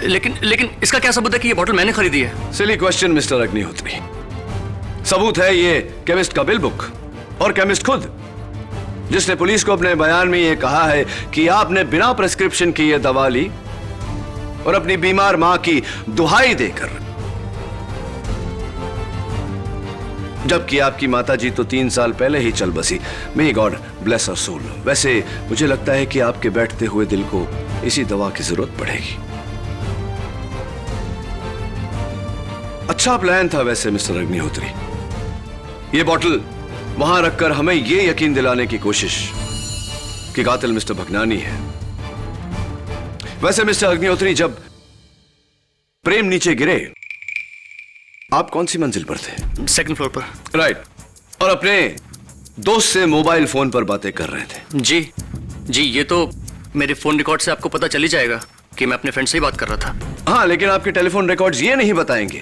लेकिन इसका क्या सबूत है कि ये बोतल मैंने खरीदी है? Silly question mister Agnihotri. सबूत है ये केमिस्ट का बिल बुक और केमिस्ट खुद, जिसने पुलिस को अपने बयान में यह कहा है कि आपने बिना प्रिस्क्रिप्शन की यह दवा ली और अपनी बीमार मां की दुहाई देकर, जबकि आपकी माताजी तो 3 साल पहले ही चल बसी। मे गॉड ब्लेस हर सोल। वैसे मुझे लगता है कि आपके बैठते हुए दिल को इसी दवा की जरूरत पड़ेगी। अच्छा प्लान था वैसे मिस्टर अग्निहोत्री, ये बोतल वहां रखकर हमें यह यकीन दिलाने की कोशिश कि कातिल मिस्टर भगनानी है। वैसे मिस्टर अग्निहोत्री, जब प्रेम नीचे गिरे आप कौन सी मंजिल पर थे? 2nd फ्लोर पर। राइट। और अपने दोस्त से मोबाइल फोन पर बातें कर रहे थे? जी, ये तो मेरे फोन रिकॉर्ड से आपको पता चली जाएगा कि मैं अपने फ्रेंड से ही बात कर रहा था। हाँ, लेकिन आपके टेलीफोन रिकॉर्ड्स ये नहीं बताएंगे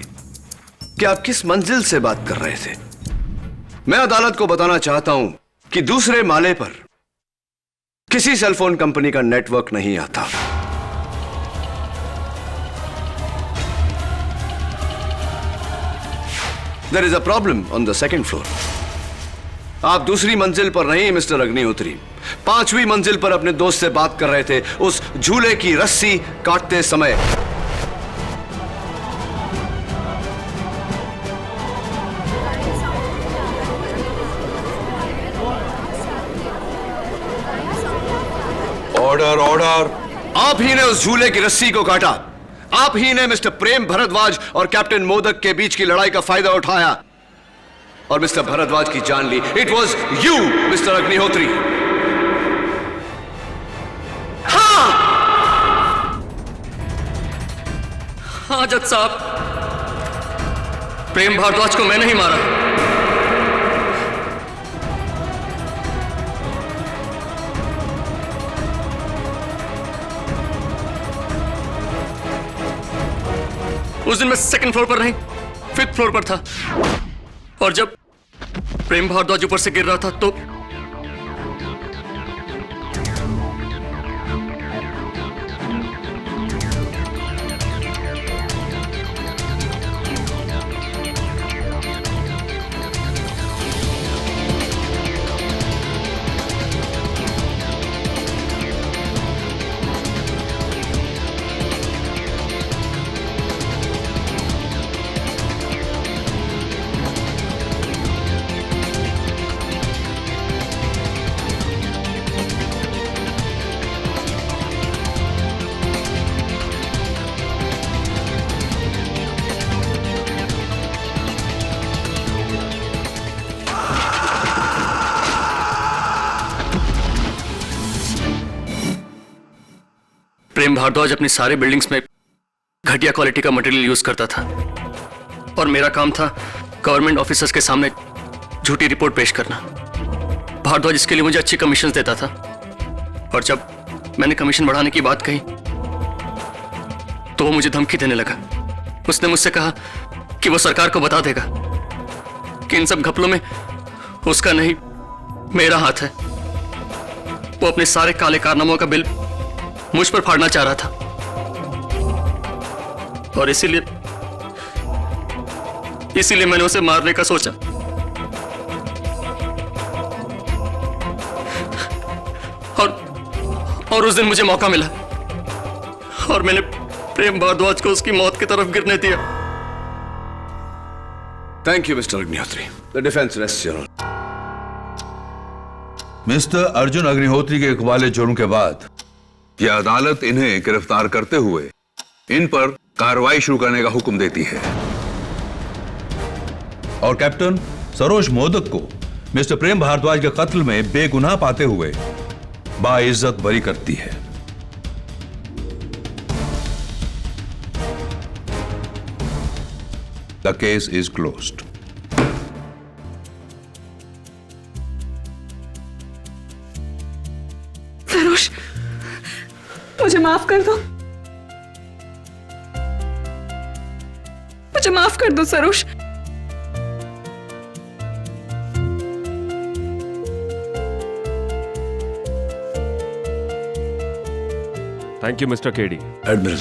कि आप किस मंजिल से बात कर रहे थे। मैं अदालत को बताना चाहता हूं कि दूसरे माले पर किसी सेलफोन कंपनी का नेटवर्क नहीं आता। There is a problem on the 2nd floor. आप दूसरी मंजिल पर नहीं मिस्टर अग्निहोत्री, 5वीं मंजिल पर अपने दोस्त से बात कर रहे थे उस झूले की रस्सी काटते समय। Order order. आप ही ने उस झूले की रस्सी को काटा। आप ही ने मिस्टर प्रेम भारद्वाज और कैप्टन मोदक के बीच की लड़ाई का फायदा उठाया और मिस्टर भारद्वाज की जान ली। It was you Mister Agnihotri. हाँ जज साहब, प्रेम भारद्वाज को मैंने ही मारा। उस दिन मैं सेकंड फ्लोर पर नहीं, 5th फ्लोर पर था। और जब प्रेम भारद्वाज ऊपर से गिर रहा था तो प्रेम भारद्वाज अपनी सारी बिल्डिंग्स में घटिया क्वालिटी का मटेरियल यूज करता था और मेरा काम था गवर्नमेंट ऑफिसर्स के सामने झूठी रिपोर्ट पेश करना। भारद्वाज इसके लिए मुझे अच्छी कमीशन देता था और जब मैंने कमीशन बढ़ाने की बात कही तो वो मुझे धमकी देने लगा। उसने मुझसे कहा कि वो सरकार को बता देगा कि इन सब घपलों में उसका नहीं मेरा हाथ है। वो अपने सारे काले कारनामों का बिल मुझ पर फाड़ना चाह रहा था और इसीलिए मैंने उसे मारने का सोचा। और उस दिन मुझे मौका मिला और मैंने प्रेम भारद्वाज को उसकी मौत की तरफ गिरने दिया। Thank you Mister Agnihotri. The defence rests your honour. Mister Arjun Agnihotri के इकबाल जुर्म के बाद यह अदालत इन्हें गिरफ्तार करते हुए इन पर कार्रवाई शुरू करने का हुक्म देती है और कैप्टन सरोज मोदक को मिस्टर प्रेम भारद्वाज के कत्ल में बेगुनाह पाते हुए बाइज्जत बरी करती है। The case is closed. Saroj, मुझे माफ कर दो, मुझे माफ कर दो Saroj. Thank you mister KD. Admiral,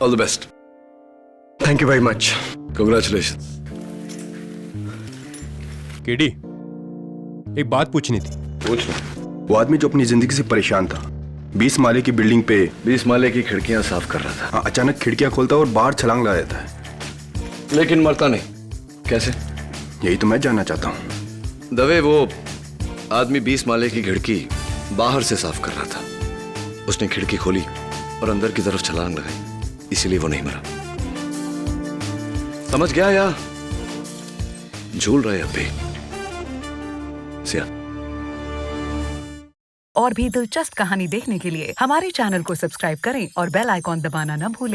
all the best. Thank you very much. Congratulation. KD, एक बात पूछनी थी। पूछ लो। वो आदमी जो अपनी जिंदगी से परेशान था, 20 माले की बिल्डिंग पे 20 माले की खिड़कियां साफ कर रहा था। अचानक खिड़कियां खोलता और बाहर छलांग लगा देता है, लेकिन मरता नहीं। कैसे? यही तो मैं जानना चाहता हूँ। दवे, वो आदमी 20 माले की खिड़की बाहर से साफ कर रहा था। उसने खिड़की खोली और अंदर की तरफ छलांग लगाई, इसीलिए वो नहीं मरा। समझ गया या झूल रहे अब भी? सिया। और भी दिलचस्प कहानी देखने के लिए हमारे चैनल को सब्सक्राइब करें और बेल आइकॉन दबाना न भूलें।